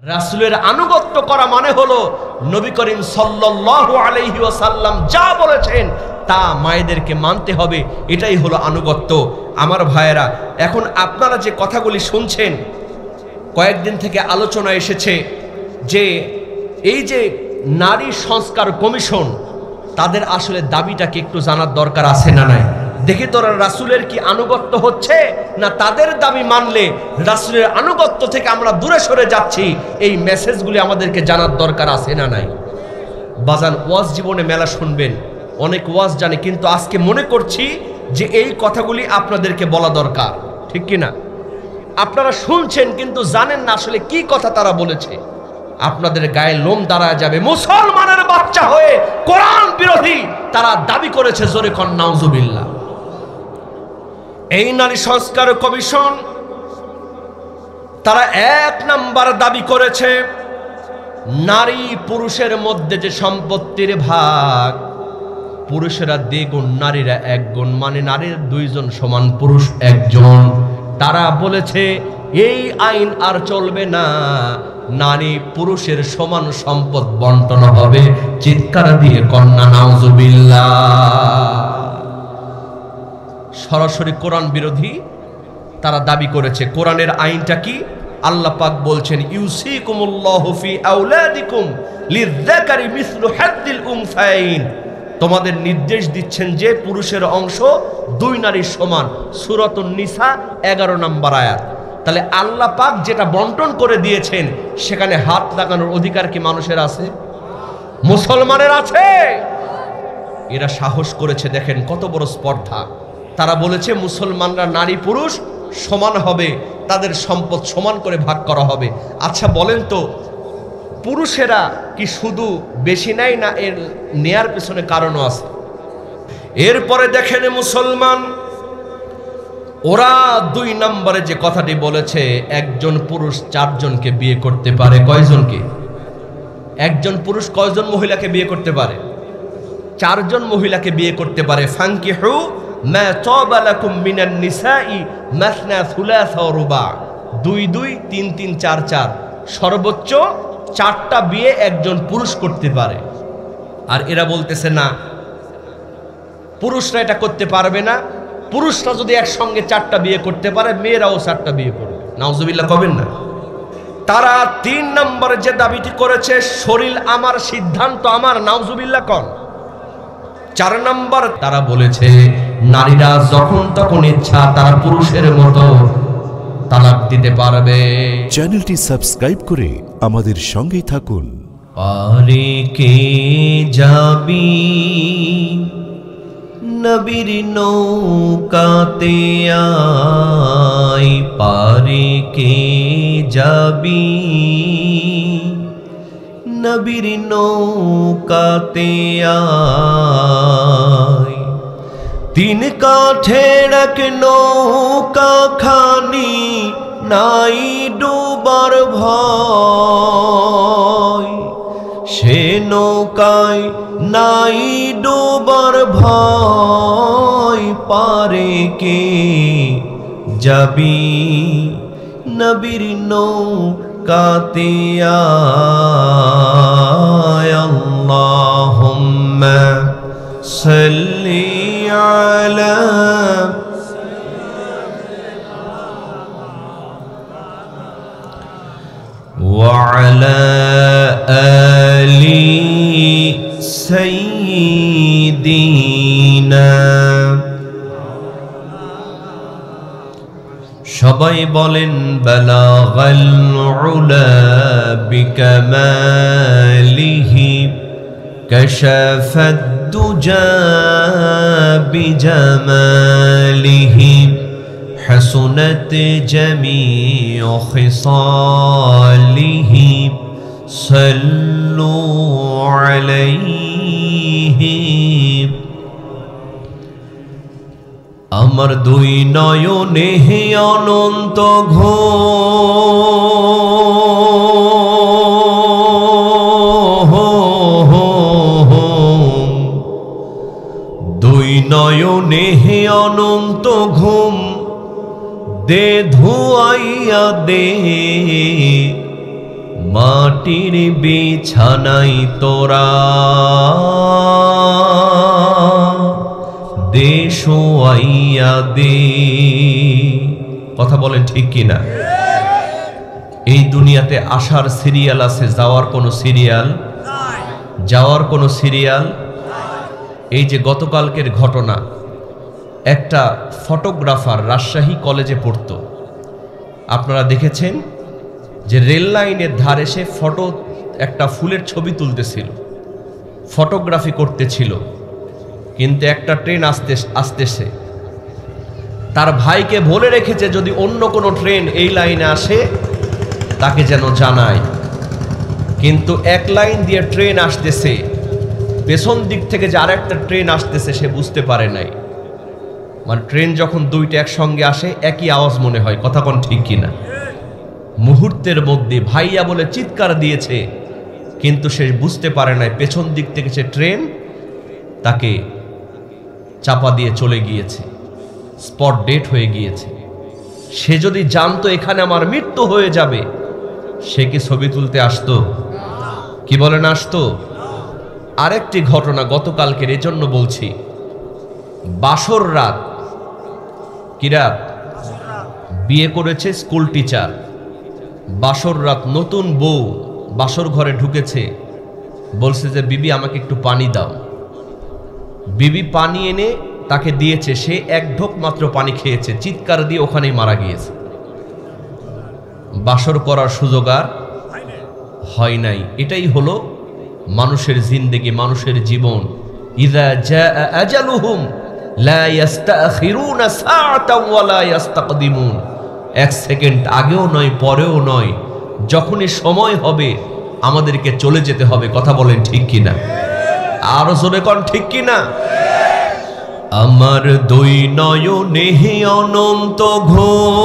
রাসূলের আনুগত্য করা মানে হলো নবী করিম সাল্লাল্লাহু আলাইহি ওয়াসাল্লাম যা বলেছেন তা মায়েদেরকে মানতে হবে, এটাই হলো আনুগত্য। আমার ভাইয়েরা, এখন আপনারা যে কথাগুলি শুনছেন, কয়েকদিন থেকে আলোচনা এসেছে যে এই যে নারী সংস্কার কমিশন, তাদের আসলে দাবিটাকে একটু জানার দরকার আছে না নাই? দেখি তোরা রাসূলের কি আনুগত্য হচ্ছে না তাদের দাবি মানলে রাসূলের আনুগত্য থেকে আমরা দূরে সরে যাচ্ছি, এই মেসেজগুলি আমাদেরকে জানার দরকার আছে না নাই? বাজান, ওয়াজ জীবনে মেলা শুনবেন, অনেক ওয়াজ জানে, কিন্তু আজকে মনে করছি যে এই কথাগুলি আপনাদেরকে বলা দরকার, ঠিক কিনা? আপনারা শুনছেন কিন্তু জানেন না আসলে কি কথা তারা বলেছে। আপনাদের গায়ে লোম দাঁড়ায় যাবে। মুসলমানের বাচ্চা হয়ে কোরআন বিরোধী তারা দাবি করেছে, জোরে কন নাউজুবিল্লাহ। এই নারী সংস্কার কমিশন তারা এক নাম্বার দাবি করেছে নারী পুরুষের মধ্যে যে সম্পত্তির ভাগ, পুরুষেরা দ্বিগুণ নারীরা একগুণ, মানে নারীর দুইজন সমান পুরুষ একজন। তারা বলেছে এই আইন আর চলবে না, নারী পুরুষের সমান সম্পদ বন্টন হবে। চিৎকার দিয়ে কন্যা নাউজুবিল্লাহ। সরাসরি কোরআন বিরোধী তারা দাবি করেছে। কোরআনের আইনটা কি? আল্লাহ পাক বলছেন ইউসিকুমুল্লাহু ফি আওলাদিকুম লিযযাকারি মিসলু হাদ্দিল উনসায়াইন। তোমাদের নির্দেশ দিচ্ছেন যে পুরুষের অংশ দুই নারীর সমান। সূরাতুন নিসা 11 নম্বর আয়াত। তাহলে আল্লাহ পাক যেটা বন্টন করে দিয়েছেন সেখানে হাত লাগানোর অধিকার কি মানুষের আছে? মুসলমানের আছে। এরা সাহস করেছে, দেখেন কত বড় স্পর্ধা। তারা বলেছে মুসলমানরা নারী পুরুষ সমান হবে, তাদের সম্পদ সমান করে ভাগ করা হবে। আচ্ছা বলেন তো, পুরুষেরা কি শুধু বেশি নেয় না এর নেয়ার পেছনে কারণও আছে? এরপরে দেখেন মুসলমান ওরা 2 নম্বরে যে কথাটি বলেছে, একজন পুরুষ 4 জনকে বিয়ে করতে পারে। কয়জনকে? একজন পুরুষ কয়জন মহিলাকে বিয়ে করতে পারে? 4 জন মহিলাকে বিয়ে করতে পারে। ফানকিহু মা তাবা লাকুম মিনান নিসাই মাসনা সুলাসা ওয়া রুবা। 2 2 3 3 4 4, সর্বোচ্চ 4টা বিয়ে একজন পুরুষ করতে পারে। আর এরা বলতেছে না, পুরুষরা এটা করতে পারবে না। পুরুষরা যদি একসঙ্গে 4টা বিয়ে করতে পারে, মেয়েরাও 4টা বিয়ে করবে। নাউজুবিল্লাহ কবেন না? তারা 3 নম্বরে যে দাবিটি করেছে, শরীর আমার, সিদ্ধান্ত আমার। নাউজুবিল্লাহ কন। 4 নম্বর তারা বলেছে নারীরা যখন তখন ইচ্ছা তারা পুরুষের মতো তালাক দিতে পারবে। চ্যানেলটি সাবস্ক্রাইব করে আমাদের সঙ্গেই থাকুন। পারে কে যাবি নবীর নৌকাতে আয়, পারে কে যাবি নবীর নৌকাতে আয়। 3 কাঠের এক নৌকা খানি, নাই ডুবার ভয়। সে নৌকায় নাই ডুবার ভয়, পারে কে যাবি নবীর নৌকাতে আয়। আল্লাহুম্মা সাল্লি আলা وعلى آل سيدنا। সবাই বলেন বালাগাল উলা বিকামালিহি কাশাফাদ দুজা বিজামালিহি حسنت جميع خصاله صلوا عليه। আমার 2 নয়নে অনন্ত ঘুম, 2 নয়নে অনন্ত ঘুম, দে ধুয়াইয়া দে মাটির বিছানাই তোরা দেশ আইয়া দে। কথা বলেন ঠিক কিনা? এই দুনিয়াতে আসার সিরিয়াল আছে, যাওয়ার কোনো সিরিয়াল, যাওয়ার কোনো সিরিয়াল। এই যে গতকালকের ঘটনা, একটা ফটোগ্রাফার রাজশাহী কলেজে পড়তো, আপনারা দেখেছেন যে রেল লাইনের ধারে সে একটা ফুলের ছবি তুলতেছিল, ফটোগ্রাফি করতেছিল, কিন্তু একটা ট্রেন আসতেছে। তার ভাইকে বলে রেখেছে যদি অন্য কোনো ট্রেন এই লাইনে আসে তাকে যেন জানায়। কিন্তু এক লাইন দিয়ে ট্রেন আসতেছে, পেছন দিক থেকে যে আরেকটা ট্রেন আসতেছে সে বুঝতে পারে নাই। মানে ট্রেন যখন দুইটা একসঙ্গে আসে একই আওয়াজ মনে হয়, কথা কোন ঠিক কিনা? মুহূর্তের মধ্যে ভাইয়া বলে চিৎকার দিয়েছে, কিন্তু সে বুঝতে পারে নাই পেছন দিক থেকে সে ট্রেন তাকে চাপা দিয়ে চলে গিয়েছে, স্পট ডেট হয়ে গিয়েছে। সে যদি জানতো এখানে আমার মৃত্যু হয়ে যাবে, সে কি ছবি তুলতে আসতো? কি বলেন আসতো? আরেকটি ঘটনা গতকালকের, এজন্য বলছি, বাসর রাত, কি রাত? বিয়ে করেছে স্কুল টিচার, বাসর রাত, নতুন বউ বাসর ঘরে ঢুকেছে, বলছে যে বিবি আমাকে একটু পানি দাও। বিবি পানি এনে তাকে দিয়েছে, সে এক ঢোক মাত্র পানি খেয়েছে, চিৎকার দিয়ে ওখানেই মারা গিয়েছে। বাসর করার সুযোগ আর হয় নাই। এটাই হলো মানুষের জিন্দেগি, মানুষের জীবন। ইযা জাআ আজালুহুম লা ইস্তাখিরুনা সাআতাও ওয়া লা ইস্তাকদিমুন। এক সেকেন্ড আগেও নয় পরেও নয়, যখনই সময় হবে আমাদেরকে চলে যেতে হবে। কথা বলেন ঠিক কিনা? আরো জোরে কোন ঠিক কিনা? আমার দুই নয়নে অনন্ত ঘুম,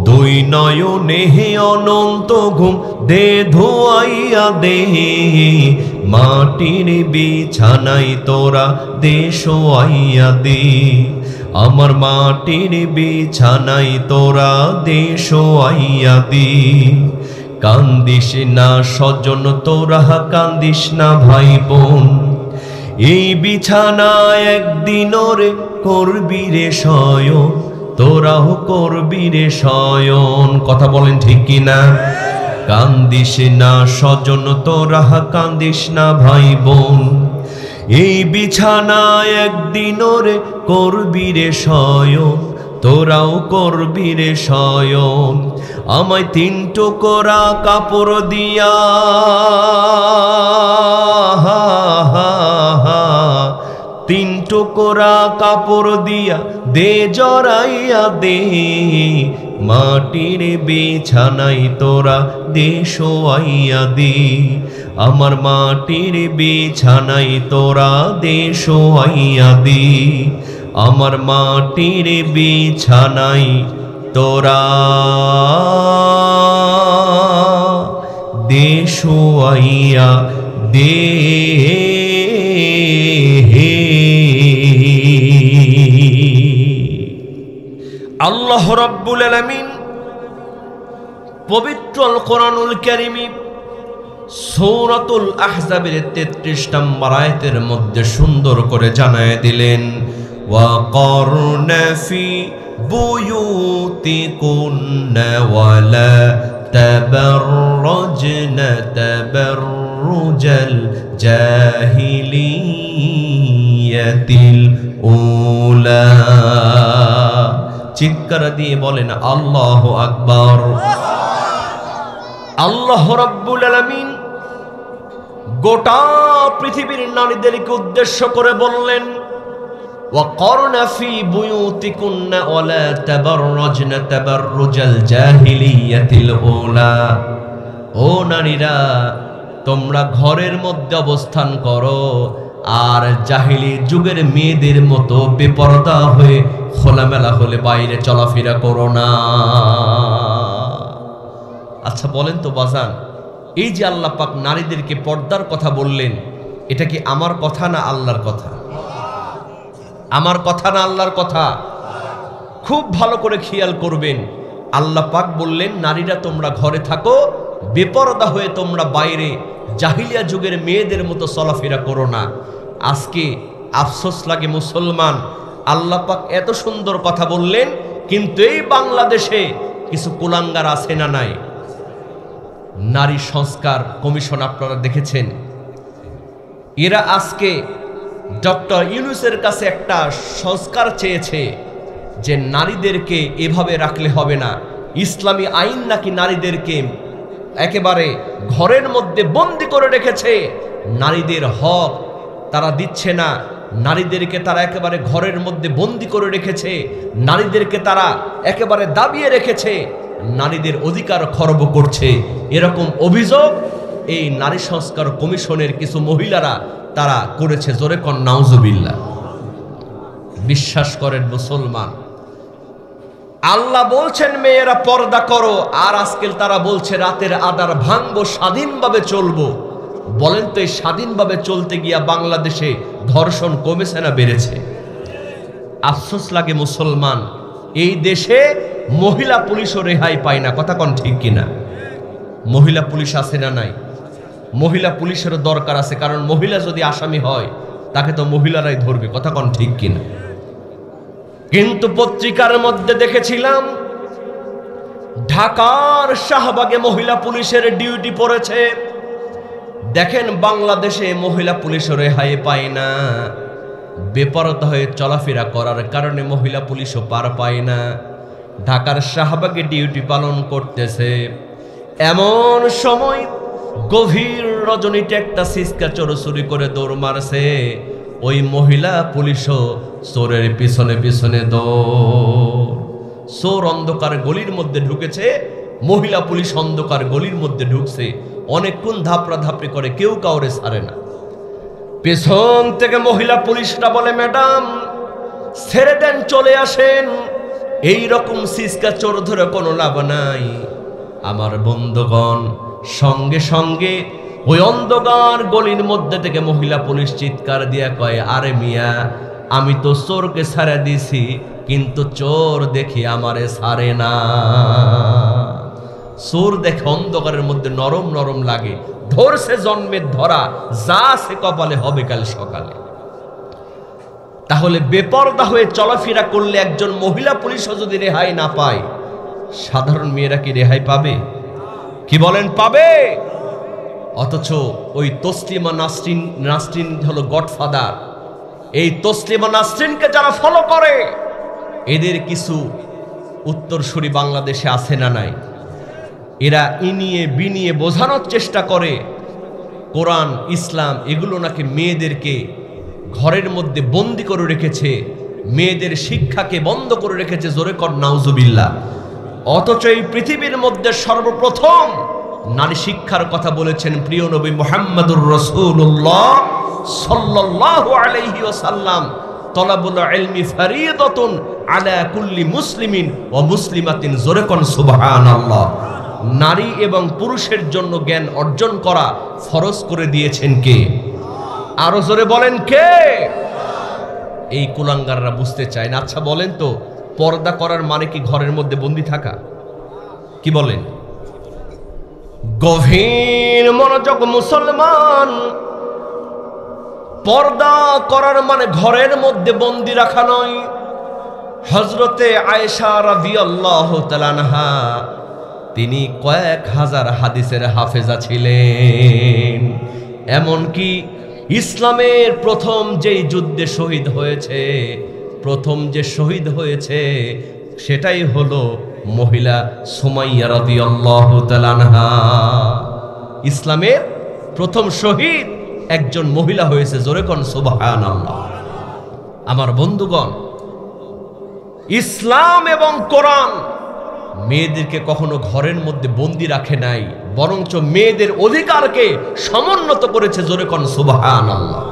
দুই নয়নে অনন্ত ঘুম দে ধোয়াইয়া দে। মাটির বিছানাই তোরা দেশ আইয়া দে। আমার মাটির বিছানাই তোরা দেশ আইয়া দে। কান্দিস না স্বজন তোরা, কান্দিস না ভাই বোন, এই বিছানায় একদিন রে করবি রে শয়ন, তোরাও করবি রে শয়ন। কথা বলেন ঠিক কিনা? কান্দিস না স্বজন তোরা, কান্দিস না ভাই বোন, এই বিছানায় একদিন রে করবি রে শয়ন, তোরাও করবি রে শয়ন। আমায় তিন টুকরা কাপড় দিয়া, তিন টুকরা কাপড় দিয়া দে জড়াইয়া দে। মাটির বিছানাই তোরা দেশ আইয়া দে। আমার মাটির বিছানাই তোরা দেশ আইয়া দে। আমার মাটির বিছানাই তোরা দেশ আইয়া দে। আল্লাহ রাব্বুল আলামিন পবিত্র আল কোরআনুল কারীমে সূরাতুল আহজাবের 33 নম্বর আয়াতের মধ্যে সুন্দর করে জানায় দিলেন, ওয়া করনা ফি বুয়ুতিকুন্না ওয়ালা তাবাররাজনা তাবাররুজাল জাহিলিয়াতিল উলা। চিৎকার দিয়ে বলেন আল্লাহু আকবার। আল্লাহ রাব্বুল আলামিন গোটা পৃথিবীর নারীদেরকে উদ্দেশ্য করে বললেন, ওয়াকরনা ফি বুয়ুতিকুন্না ওয়ালা তাবাররাজনা তাবাররুজাল জাহিলিয়াতিল উলা। ও নারীরা, তোমরা ঘরের মধ্যে অবস্থান করো আর জাহিলি যুগের মেয়েদের মতো বেপরদা হয়ে খোলামেলা হলে বাইরে চলাফেরা করো না। আচ্ছা বলেন তো বাজান, এই যে আল্লাহ পাক নারীদেরকে পর্দার কথা বললেন, এটা কি আমার কথা না আল্লাহর কথা? আমার কথা না আল্লাহর কথা? খুব ভালো করে খেয়াল করবেন, আল্লাহ পাক বললেন, নারীরা তোমরা ঘরে থাকো, বেপরদা হয়ে তোমরা বাইরে জাহিলিয়া যুগের মেয়েদের মতো চলাফেরা করো না। আজকে আফসোস লাগে মুসলমান, আল্লাহ পাক এত সুন্দর কথা বললেন, কিন্তু এই বাংলাদেশে কিছু কুলাঙ্গার আছে না নাই? নারী সংস্কার কমিশন আপনারা দেখেছেন, এরা আজকে ডক্টর ইউনূসের কাছে একটা সংস্কার চেয়েছে যে নারীদেরকে এভাবে রাখলে হবে না। ইসলামী আইন নাকি নারীদেরকে একেবারে ঘরের মধ্যে বন্দি করে রেখেছে, নারীদের হক তারা দিচ্ছে না, নারীদেরকে তারা একেবারে ঘরের মধ্যে বন্দি করে রেখেছে, নারীদেরকে তারা একেবারে দাবিয়ে রেখেছে, নারীদের অধিকার খর্ব করছে। এরকম অভিযোগ এই নারী সংস্কার কমিশনের কিছু মহিলারা তারা করেছে। জোরে কন নাউজুবিল্লাহ। বিশ্বাস করেন মুসলমান, আল্লাহ বলছেন মেয়েরা পর্দা করো, আর আজকাল তারা বলছে রাতের আধার ভাঙবো, স্বাধীনভাবে চলবো। বলেন তো এই স্বাধীনভাবে চলতে গিয়া বাংলাদেশে ধর্ষণ কমেছে না বেড়েছে? আফসোস লাগে মুসলমান, এই দেশে মহিলা পুলিশও রেহাই পায় না। কথা কন ঠিক কিনা? মহিলা পুলিশ আছে না নাই? মহিলা পুলিশেরও দরকার আছে, কারণ মহিলা যদি আসামি হয় তাকে তো মহিলারাই ধরবে। কথা কন ঠিক কিনা? কিন্তু পত্রিকার মধ্যে দেখেছিলাম ঢাকার শাহবাগে মহিলা পুলিশের ডিউটি পড়েছে। দেখেন বাংলাদেশে মহিলা পুলিশও রেহাই পায় না, বেপরদা হয়ে চলাফেরা করার কারণে মহিলা পুলিশও পার পায় না। ঢাকার শাহবাগে ডিউটি পালন করতেছে, এমন সময় গভীর রজনীতে একটা সিসকা চোর চুরি করে দৌড় মারছে। ওই মহিলা পুলিশও চোরের পিছনে পিছনে দৌড়। চোর অন্ধকার গলির মধ্যে ঢুকেছে, মহিলা পুলিশ অন্ধকার গলির মধ্যে ঢুকছে, অনেকক্ষণ ধাপড়া ধাপড়ি করে, কেউ কাউরে ছাড়ে না। পেছন থেকে মহিলা পুলিশটা বলে, ম্যাডাম ছেড়ে দেন, চলে আসেন, এই রকম সিসকা চোর ধরে কোনো লাভ নাই। আমার বন্ধুগণ, সঙ্গে সঙ্গে ওই অন্ধকার গলির মধ্যে থেকে মহিলা পুলিশ চিৎকার দিয়া কয়, আরে মিয়া, আমি তো চোরকে ছাড়া দিছি, কিন্তু চোর দেখি আমারে ছাড়ে না। চোর দেখে অন্ধকারের মধ্যে নরম নরম লাগে, ধরছে জন্মের ধরা, যা সে কপালে হবে কাল সকালে। তাহলে বেপরদা হয়ে চলাফেরা করলে একজন মহিলা পুলিশও যদি রেহাই না পায়, সাধারণ মেয়েরা কি রেহাই পাবে? কি বলেন, পাবে? অথচ ওই তসলিমা নাসরিন হলো গডফাদার। এই তসলিমা নাসরিনকে যারা ফলো করে, এদের কিছু উত্তরসূরি বাংলাদেশে আছে না নাই? এরা ইনিয়ে বিনিয়ে বোঝানোর চেষ্টা করে কোরআন ইসলাম এগুলো নাকি মেয়েদেরকে ঘরের মধ্যে বন্দি করে রেখেছে, মেয়েদের শিক্ষাকে বন্ধ করে রেখেছে। জোরে কর নাউজুবিল্লাহ। অথচ এই পৃথিবীর মধ্যে সর্বপ্রথম নারী শিক্ষার কথা বলেছেন প্রিয় নবী মুহাম্মদুর রাসূলুল্লাহ সাল্লাল্লাহু আলাইহি ওয়াসাল্লাম। তলাবুল ইলমি ফরিদাতুন আলা কুল্লি মুসলিমিন ওয়া মুসলিমাতিন। জোরে কোন সুবহানাল্লাহ। নারী এবং পুরুষের জন্য জ্ঞান অর্জন করা ফরজ করে দিয়েছেন কে? আরো জোরে বলেন কে? এই কুলাঙ্গাররা বুঝতে চায় না। আচ্ছা বলেন তো, পর্দা করার মানে কি ঘরের মধ্যে বন্দি থাকা? কি বলেন? গভীর মনোযোগ মুসলমান, পর্দা করার মানে ঘরের মধ্যে বন্দি রাখা নয়। হযরতে আয়েশা রাদিয়াল্লাহু তাআলা আনহা, তিনি কয়েক হাজার হাদিসের হাফেজা ছিলেন। এমনকি ইসলামের প্রথম যেই যুদ্ধে শহীদ হয়েছে, প্রথম যে শহীদ হয়েছে সেটাই হলো মহিলা সুমাইয়া রাদিয়াল্লাহু তাআলা আনহা। ইসলামের প্রথম শহীদ একজন মহিলা হয়েছে। জোরে কোন সুবহানাল্লাহ। আমার বন্ধুগণ, ইসলাম এবং কোরআন মেয়েদেরকে কখনো ঘরের মধ্যে বন্দি রাখে নাই, বরঞ্চ মেয়েদের অধিকারকে সমুন্নত করেছে। জোরে কোন সুবহানাল্লাহ।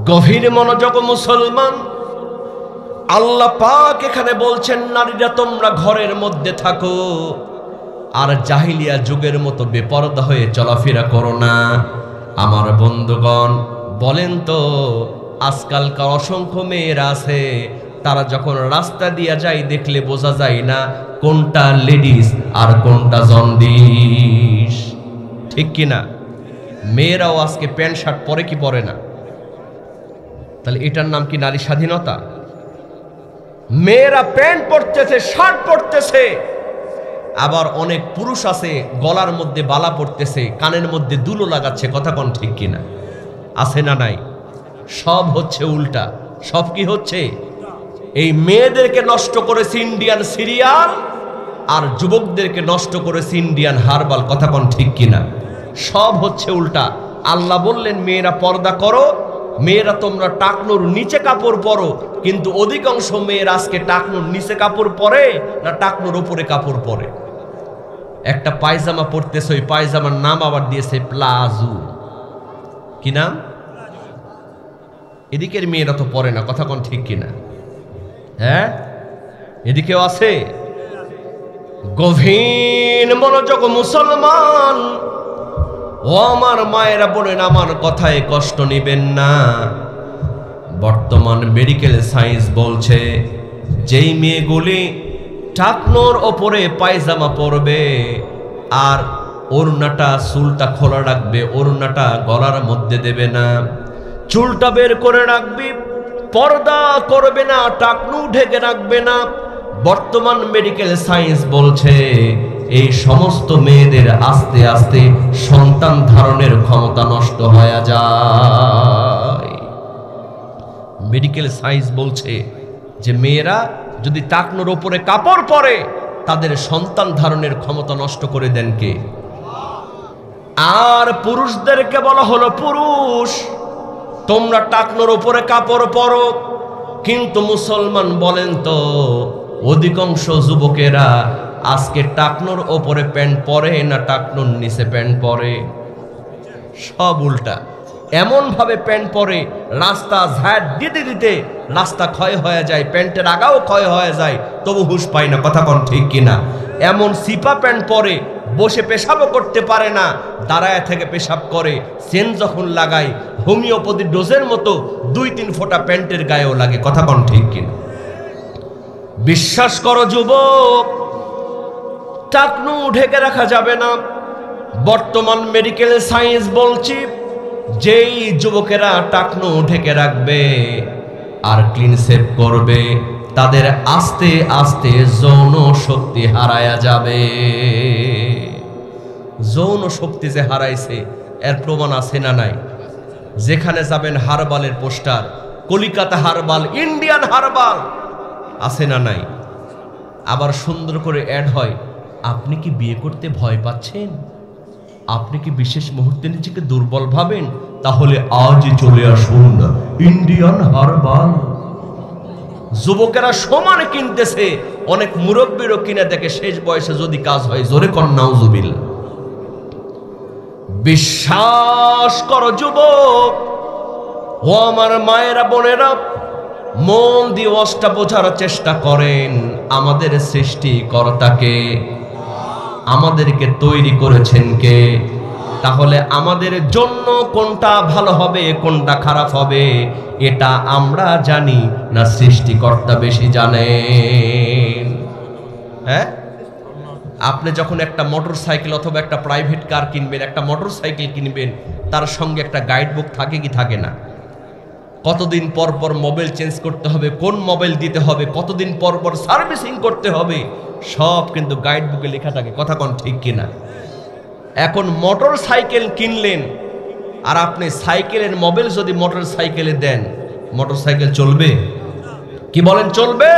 গভীর মনোযোগ মুসলমান, আল্লাহ পাক এখানে বলছেন নারীরা তোমরা ঘরের মধ্যে থাকো, আর জাহিলিয়া যুগের মতো বেপরদা হয়ে চলাফেরা করো না। আমার বন্ধুগণ বলেন তো, আজকালকার অসংখ্য মেয়েরা আছে, তারা যখন রাস্তা দিয়ে যায় দেখলে বোঝা যায় না কোনটা লেডিস আর কোনটা জন্ডিস, ঠিক কিনা? মেয়েরাও আজকে প্যান্ট শার্ট পরে কি পরে না? তাহলে এটার নাম কি নারী স্বাধীনতা? মেয়েরা প্যান্ট পরতেছে, শার্ট পরতেছে, আবার অনেক পুরুষ আছে গলার মধ্যে বালা পরতেছে, কানের মধ্যে দুলো লাগাচ্ছে, কথা কোন ঠিক কিনা? আছে না নাই? সব হচ্ছে উল্টা। সব কি হচ্ছে? এই মেয়েদেরকে নষ্ট করেছে ইন্ডিয়ান সিরিয়াল, আর যুবকদেরকে নষ্ট করেছে ইন্ডিয়ান হার্বাল, কথা কোন ঠিক কিনা? সব হচ্ছে উল্টা। আল্লাহ বললেন মেয়েরা পর্দা করো, মেয়েরা তোমরা টাকনুর নিচে কাপড় পরো, কিন্তু অধিকাংশ মেয়েরা আজকে টাকনুর নিচে কাপড় পরে না টাকনুর উপরে কাপড় পরে। একটা পায়জামা পরতেছে, ওই পায়জামার নাম আবার দিয়েছে প্লাজো। কি নাম? এদিকের মেয়েরা তো পরে না, কথা কোন ঠিক কিনা? হ্যাঁ, এদিকেও আছে। গভীর মনোযোগ মুসলমান ও আমার মায়েরা বোনেরা, আমার কথায় কষ্ট নেবেন না। বর্তমান মেডিকেল সায়েন্স বলছে যেই মেয়েগুলি টাকনোর ওপরে পায়জামা পরবে আর ওড়নাটা চুলটা খোলা রাখবে, ওড়নাটা গলার মধ্যে দেবে না, চুলটা বের করে রাখবে, পর্দা করবে না, টাকনু ঢেকে রাখবে না, বর্তমান মেডিকেল সায়েন্স বলছে এই সমস্ত মেয়েদের আস্তে আস্তে সন্তান ধারণের ক্ষমতা নষ্ট হয়ে যায়। মেডিকেল সায়েন্স বলছে যে মেয়েরা যদি টাকনোর ওপরে কাপড় পরে তাদের সন্তান ধারণের ক্ষমতা নষ্ট করে দেন কে? আর পুরুষদেরকে বলা হলো, পুরুষ তোমরা টাকনোর ওপরে কাপড় পরো, কিন্তু মুসলমান বলেন তো অধিকাংশ যুবকেরা আজকে টাকনোর ওপরে প্যান্ট পরে না টাকনোর নিচে প্যান্ট পরে? সব উল্টা। এমন ভাবে প্যান্ট পরে রাস্তা ঝাঁট দিতে দিতে রাস্তা ক্ষয় হয়ে যায়, প্যান্টের আগাও ক্ষয় হয়ে যায়, তবু হুঁশ পায় না, কথা কোন ঠিক কিনা? এমন সিপা প্যান্ট পরে বসে পেশাবও করতে পারে না, দাঁড়ায় থেকে পেশাব করে, সেন যখন লাগায় হোমিওপ্যাথি ডোজের মতো 2-3 ফোঁটা প্যান্টের গায়েও লাগে, কথা কোন ঠিক কিনা? বিশ্বাস করো যুবক, টাকনু ঢেকে রাখা যাবে না। বর্তমান মেডিকেল সায়েন্স বলছি যেই যুবকেরা টাকনু ঢেকে রাখবে আর ক্লিন শেভ করবে তাদের আস্তে আস্তে যৌন শক্তি হারায়া যাবে। যৌন শক্তি যে হারাইছে এর প্রমাণ আছে না নাই? যেখানে যাবেন হারবালের poster, Calcutta herbal, Indian herbal, আছে না নাই? আবার সুন্দর করে অ্যাড হয়, আপনি কি বিয়ে করতে ভয় পাচ্ছেন? আপনি কি বিশেষ মুহূর্তে নিজেকে দুর্বল ভাবেন? তাহলে আজই চলে আসুন ইন্ডিয়ান হারবাল। যুবকেরা সমানে কিনতেছে, অনেক মুরব্বীরও কিনে দেখে শেষ বয়সে যদি কাজ হয়, জোরে কর নাউজুবিল্লাহ। বিশ্বাস করো যুবক ও আমার মায়েরা বোনেরা, মন দিয়ে ওয়াজটা বোঝার চেষ্টা করেন। আমাদের সৃষ্টিকর্তাকে, আমাদেরকে তৈরি করেছেন কে? তাহলে আমাদের জন্য কোনটা ভালো হবে কোনটা খারাপ হবে এটা আমরা জানি না সৃষ্টিকর্তা বেশি জানেন? হ্যাঁ, আপনি যখন একটা মোটর সাইকেল অথবা একটা প্রাইভেট কার কিনবেন, একটা মোটর সাইকেল কিনবেন, তার সঙ্গে একটা গাইড বুক থাকে কি থাকে না? কতদিন পর পর মোবাইল চেঞ্জ করতে হবে, কোন মোবাইল দিতে হবে, কতদিন পর পর সার্ভিসিং করতে হবে, সব কিন্তু গাইড বুকে লেখা থাকে, কথা কোন ঠিক কিনা? এখন মোটর সাইকেল কিনলেন আর আপনি সাইকেলের মোবাইল যদি মোটর সাইকেলে দেন, মোটর সাইকেল চলবে? কি বলেন, চলবে?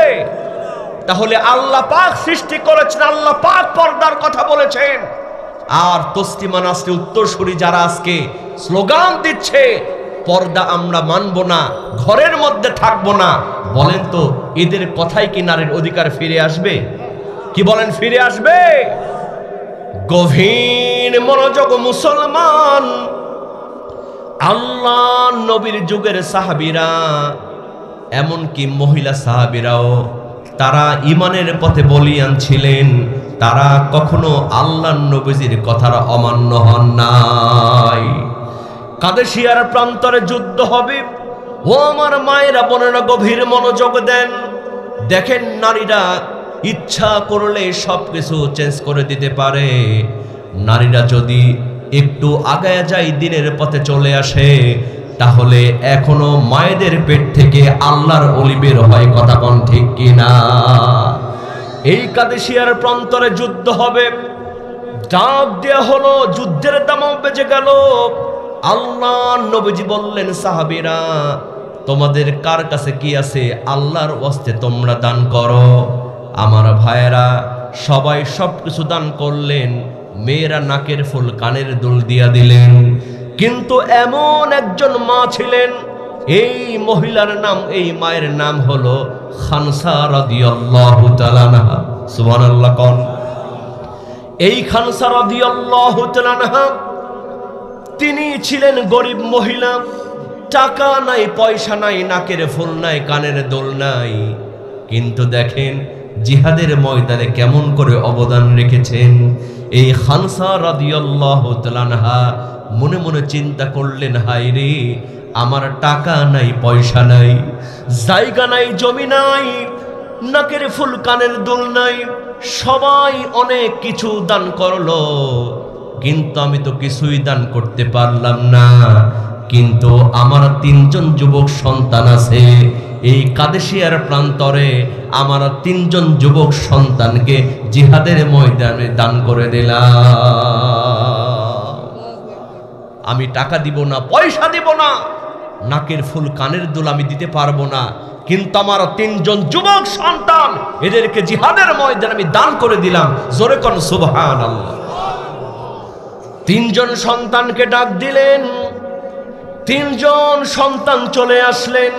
তাহলে আল্লাহ পাক সৃষ্টি করেছেন, আল্লাহ পাক পর্দার কথা বলেছেন। আর তসলিমা নাসরি উত্তরসূরি যারা আজকে স্লোগান দিচ্ছে পর্দা আমরা মানব না, ঘরের মধ্যে থাকবো না, বলেন তো এদের কথাই কি নারীর অধিকার ফিরে আসবে? কি বলেন, ফিরে আসবে? গভীর মনোযোগ মুসলমান, আল্লাহ নবীর যুগের সাহাবীরা, এমনকি মহিলা সাহাবীরাও, তারা ইমানের পথে বলিয়ান ছিলেন, তারা কখনো আল্লাহর নবীজির কথার অমান্য হন নাই। কাদেশিয়ার প্রান্তরে যুদ্ধ হবে, ও আমার মায়েরা বোনেরা গভীর মনোযোগ দেন। দেখেন নারীরা ইচ্ছা করলে সবকিছু চেঞ্জ করে দিতে পারে। নারীরা যদি একটু আগায় যায়, দিনের পথে চলে আসে, তাহলে এখনো মায়েদের পেট থেকে আল্লাহর ওলি বের হয়। কথা কোন ঠিক কিনা? এই কাদেশিয়ার প্রান্তরে যুদ্ধ হবে, ডাক দেয়া হলো, যুদ্ধের দামও বেজে গেল। আল্লাহ নবীজি বললেন, সাহাবীরা তোমাদের কার কাছে কি আছে, আল্লাহর ওয়াস্তে তোমরা দান করো। আমার ভাইয়েরা সবাই সবকিছু দান করলেন। মেয়েরা নাকের ফুল কানের দুল দিয়া দিলেন। কিন্তু এমন একজন মা ছিলেন, এই মহিলার নাম, এই মায়ের নাম হলো খানসা রাদিয়াল্লাহু তাআলা আনহা। সুবহানাল্লাহ কোন। এই খানসা রাদিয়াল্লাহু তাআলা আনহা তিনি ছিলেন গরিব মহিলা, টাকা নাই, পয়সা নাই, নাকের ফুল নাই, কানের দোল নাই। কিন্তু দেখেন জিহাদের ময়দানে কেমন করে অবদান রেখেছেন। এই খানসা রাদিয়াল্লাহু তাআলা আনহা মনে মনে চিন্তা করলেন, হায় রে, আমার টাকা নাই, পয়সা নাই, জায়গা নাই, জমি নাই, নাকের ফুল কানের দুল নাই, সবাই অনেক কিছু দান করলো, কিন্তু আমি তো কিছুই দান করতে পারলাম না। কিন্তু আমার 3জন যুবক সন্তান আছে, এই কাদেশিয়ার প্রান্তরে আমার 3জন যুবক সন্তানকে জিহাদের ময়দানে দান করে দিলাম। আমি টাকা দিব না, পয়সা দিব না, নাকের ফুল কানের দুল আমি দিতে পারবো না, কিন্তু আমার 3জন যুবক সন্তান, এদেরকে জিহাদের ময়দানে আমি দান করে দিলাম। জোরে কোন সুবহানাল্লাহ। 3জন সন্তানকে ডাক দিলেন, 3জন সন্তান চলে আসলেন।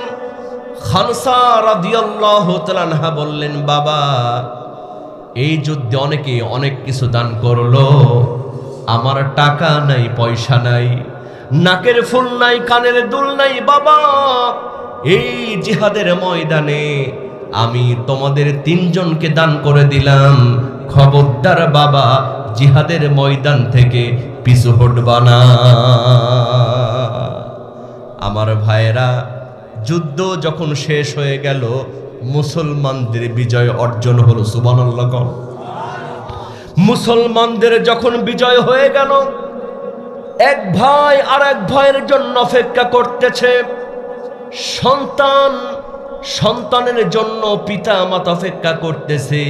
খানসা রাদিয়াল্লাহু তাআলা আনহা বললেন, বাবা, এই যুদ্ধে অনেকে অনেক কিছু দান করলো, আমার টাকা নাই, পয়সা নাই, নাকের ফুল নাই, কানের দুল নাই, বাবা, এই জিহাদের ময়দানে আমি তোমাদের 3জনকে দান করে দিলাম। খবরদার বাবা, জিহাদের ময়দান থেকে পিছু হটবা না। আমার ভাইয়েরা, যুদ্ধ যখন শেষ হয়ে গেল, মুসলমানদের বিজয় অর্জন হলো। সুবহানাল্লাহ। মুসলমানদের যখন বিজয় হয়ে গেল, এক ভাই আর এক ভাইয়ের জন্য অপেক্ষা করতেছে। সন্তানের জন্য পিতা মাতা অপেক্ষা করতেছে,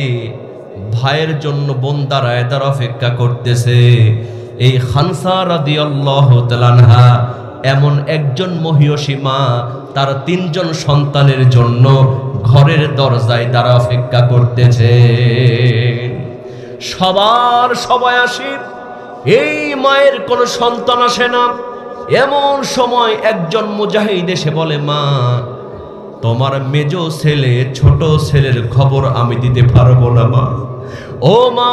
ভাইয়ের জন্য বোনদার আয়দার অপেক্ষা করতেছে। এই খানসা রাদিয়াল্লাহু তাআলা আনহা এমন একজন মহিয়সী মা, তার 3জন সন্তানের জন্য ঘরের দরজায় তারা অপেক্ষা করতেছে। সবাই আসে, এই মায়ের কোনো সন্তান আসে না। এমন সময় একজন মুজাহিদ এসে বলে, মা, তোমার মেজ ছেলে, ছোট ছেলের খবর আমি দিতে পারবো না মা। ও মা,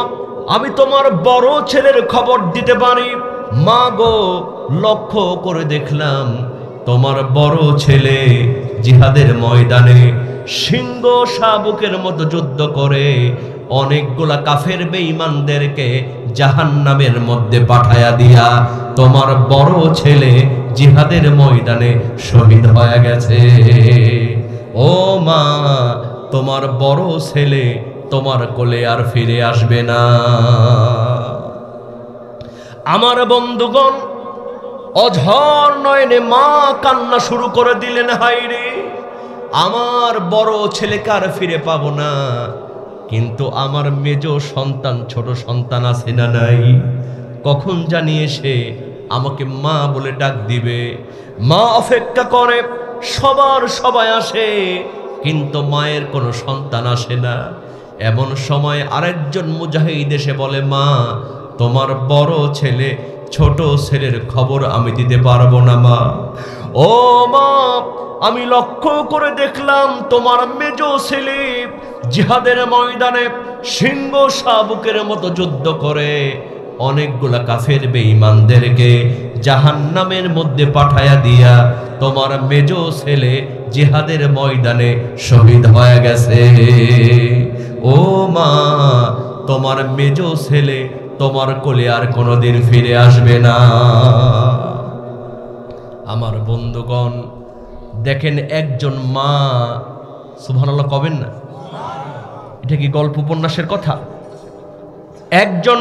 আমি তোমার বড় ছেলের খবর দিতে পারি। মা গো, লক্ষ্য করে দেখলাম তোমার বড় ছেলে জিহাদের ময়দানে সিংহ শাবকের মতো যুদ্ধ করে অনেকগুলা কাফের বেঈমানদেরকে জাহান্নামের মধ্যে পাঠায়া দিয়া তোমার বড় ছেলে জিহাদের ময়দানে শহীদ হয়ে গেছে। ও মা, তোমার বড় ছেলে তোমার কোলে আর ফিরে আসবে না। আমার বন্ধুগণ, অঝর নয়নে মা কান্না শুরু করে দিলেন, হায়রে, আমার বড় ছেলেকে আর ফিরে পাবো না, কিন্তু আমার মেজ সন্তান, ছোট সন্তান আছে না নাই, কখন জানি এসে আমাকে মা বলে ডাক দিবে। মা অপেক্ষা করে, সবাই আসে, কিন্তু মায়ের কোনো সন্তান আসে না। এমন সময় আরেকজন মুজাহিদ এসে বলে, মা, তোমার বড় ছেলে ছোট ছেলের খবর আমি দিতে পারবো না মা। ও মা, আমি লক্ষ্য করে দেখলাম তোমার মেজ ছেলে জিহাদের ময়দানে সিংহ শাবকের মতো যুদ্ধ করে অনেকগুলা কাফের বেঈমানদেরকে জাহান্নামের মধ্যে পাঠায়া দিয়া তোমার মেজ ছেলে জিহাদের ময়দানে শহীদ হয়ে গেছে। ও মা, তোমার মেজ ছেলে তোমার কোলে আর কোনোদিন ফিরে আসবে না। আমার বন্ধুগণ, দেখেন একজন মা, সুবহানাল্লাহ কবেন না, এটা কি গল্প উপন্যাসের কথা? একজন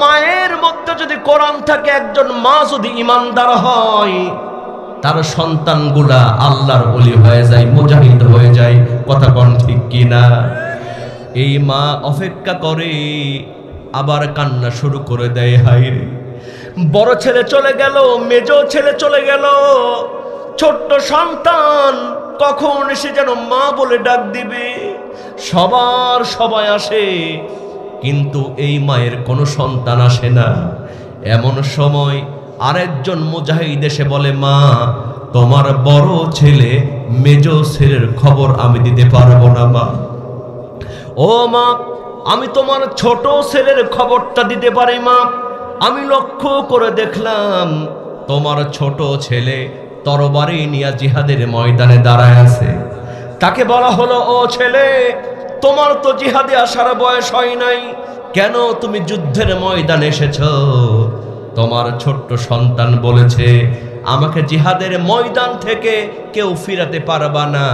মায়ের মধ্যে যদি কোরআন থাকে, একজন মা যদি ইমানদার হয়, তার সন্তানগুলা আল্লাহর ওলি হয়ে যায়, মুজাহিদ হয়ে যায়। কথা কোন ঠিক কিনা? এই মা অপেক্ষা করে, আবার কান্না শুরু করে দেয়, হায় রে বড় ছেলে চলে গেল, মেজ ছেলে চলে গেল, ছোট্ট সন্তান কখন এসে যেন মা বলে ডাক দিবে। সবাই আসে, কিন্তু এই মায়ের কোনো সন্তান আসে না। এমন সময় আরেকজন মুজাহিদ এসে বলে, মা তোমার বড় ছেলে মেজ ছেলের খবর আমি দিতে পারবো না মা। ও মা, আমি তোমার ছোট ছেলের খবরটা দিতে পারি মা। আমি লক্ষ্য করে দেখলাম তোমার ছোট ছেলে তরবারি নিয়ে জিহাদের ময়দানে দাঁড়ায় আছে। তাকে বলা হলো, ও ছেলে, তোমার তো জিহাদে আসার বয়স হয় নাই, কেন তুমি যুদ্ধের ময়দানে এসেছো? তোমার ছোট্ট সন্তান বলেছে, আমাকে জিহাদের ময়দান থেকে কেউ ফিরাতে পারবা না,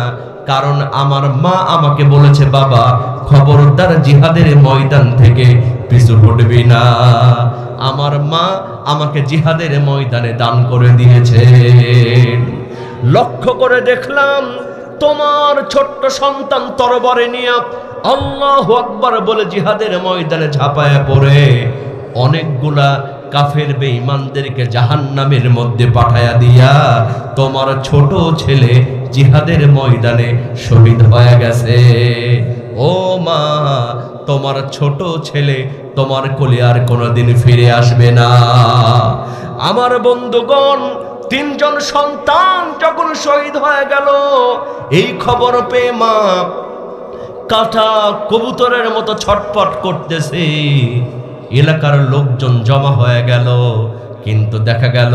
কারণ আমার মা আমাকে বলেছে, বাবা খবরদার জিহাদের ময়দান থেকে পিছু হটবি না। আমার মা আমাকে জিহাদের ময়দানে দান করে দিয়েছে। লক্ষ্য করে দেখলাম তোমার ছোট্ট সন্তান তরবারি নিয়ে আল্লাহু আকবার বলে জিহাদের ময়দানে ঝাঁপায়া পড়ে অনেকগুলা কাফের বেঈমানদেরকে জাহান্নামের মধ্যে পাঠায়া দিয়া তোমার ছোট ছেলে জিহাদের ময়দানে শহীদ হয়ে গেছে। ও মা, তোমার ছোট ছেলে তোমার কোলে আর কোনোদিন ফিরে আসবে না। আমার বন্ধুগণ, তিনজন সন্তান যখন শহীদ হয়ে গেল, এই খবর পেয়ে মা কাঁটা কবুতরের মতো ছটফট করতেছে। এলাকার লোকজন জমা হয়ে গেল, কিন্তু দেখা গেল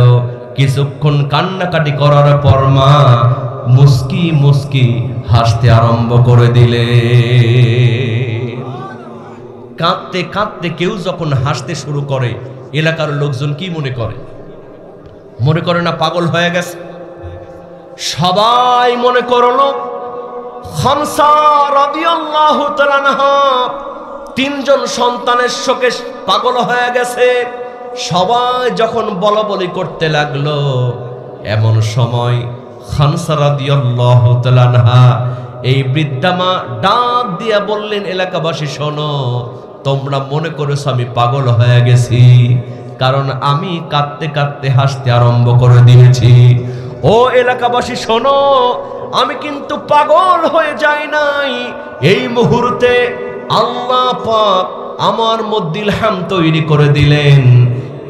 কিছুক্ষণ কান্নাকাটি করার পর মা মুস্কি মুস্কি হাসতে আরম্ভ করে দিলে। কাঁদতে কাঁদতে কেউ যখন হাসতে শুরু করে, এলাকার লোকজন কি মনে করে? মনে করে না পাগল হয়ে গেছে? সবাই মনে করলো খামসা রাদিয়াল্লাহু তাআলা আনহা তিনজন সন্তানের শোকে পাগল হয়ে গেছে। সবাই যখন বলাবলি করতে লাগলো, এমন সময় খামসা রাদিয়াল্লাহু তাআলা আনহা এই বৃদ্ধা মা ডাক দিয়া বললেন, এলাকাবাসী শোনো, তোমরা মনে করেছো আমি পাগল হয়ে গেছি, কারণ আমি কাঁদতে কাঁদতে হাসতে আরম্ভ করে দিয়েছি। ও এলাকাবাসী শোনো, আমি কিন্তু পাগল হয়ে যাই নাই। এই মুহূর্তে আল্লাহ পাক আমার মধ্যে ইলহাম তৈরি করে দিলেন।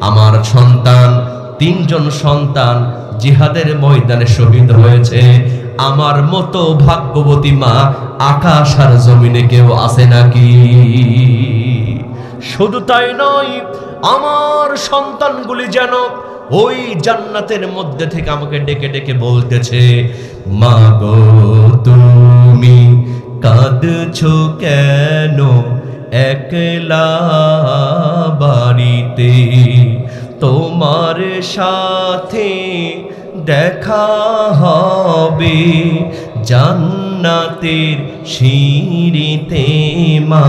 আমার সন্তান, তিনজন সন্তান জিহাদের ময়দানে শহীদ হয়েছে। আমার মতো ভাগ্যবতী মা আকাশ আর জমিনে কেউ আছে নাকি? শুধু তাই নয়, আমার সন্তানগুলি যেন ওই জান্নাতের মধ্যে থেকে আমাকে ডেকে ডেকে বলতেছে, মা গো তুমি কাঁদছো কেন একলা বাড়িতে? তোমার সাথে দেখা হবে জান্নাতের সিঁড়িতে। মা,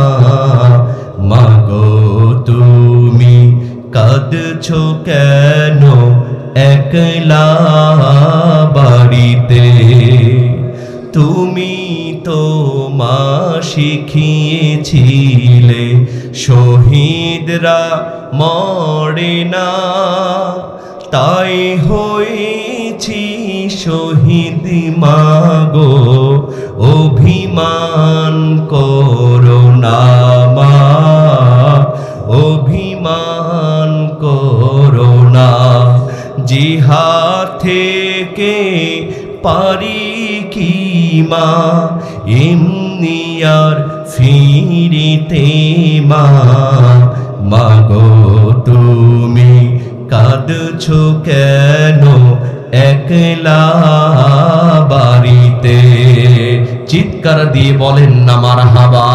মা গো তুমি কাঁদছো কেন একলা বাড়িতে? তুমি তো মা শিখিয়েছিলে শহীদরা মরে না, তাই হয়েছি শহীদ। মা গো অভিমান করো না মা, অভিমান করো না। জিহাদ থেকে পারি কি মা এমনি আর ফিরিতে? মা, মা গো তুমি কাঁদছো কেন একলা বাড়িতে? চিৎকার দিয়ে বলেন না মারহাবা।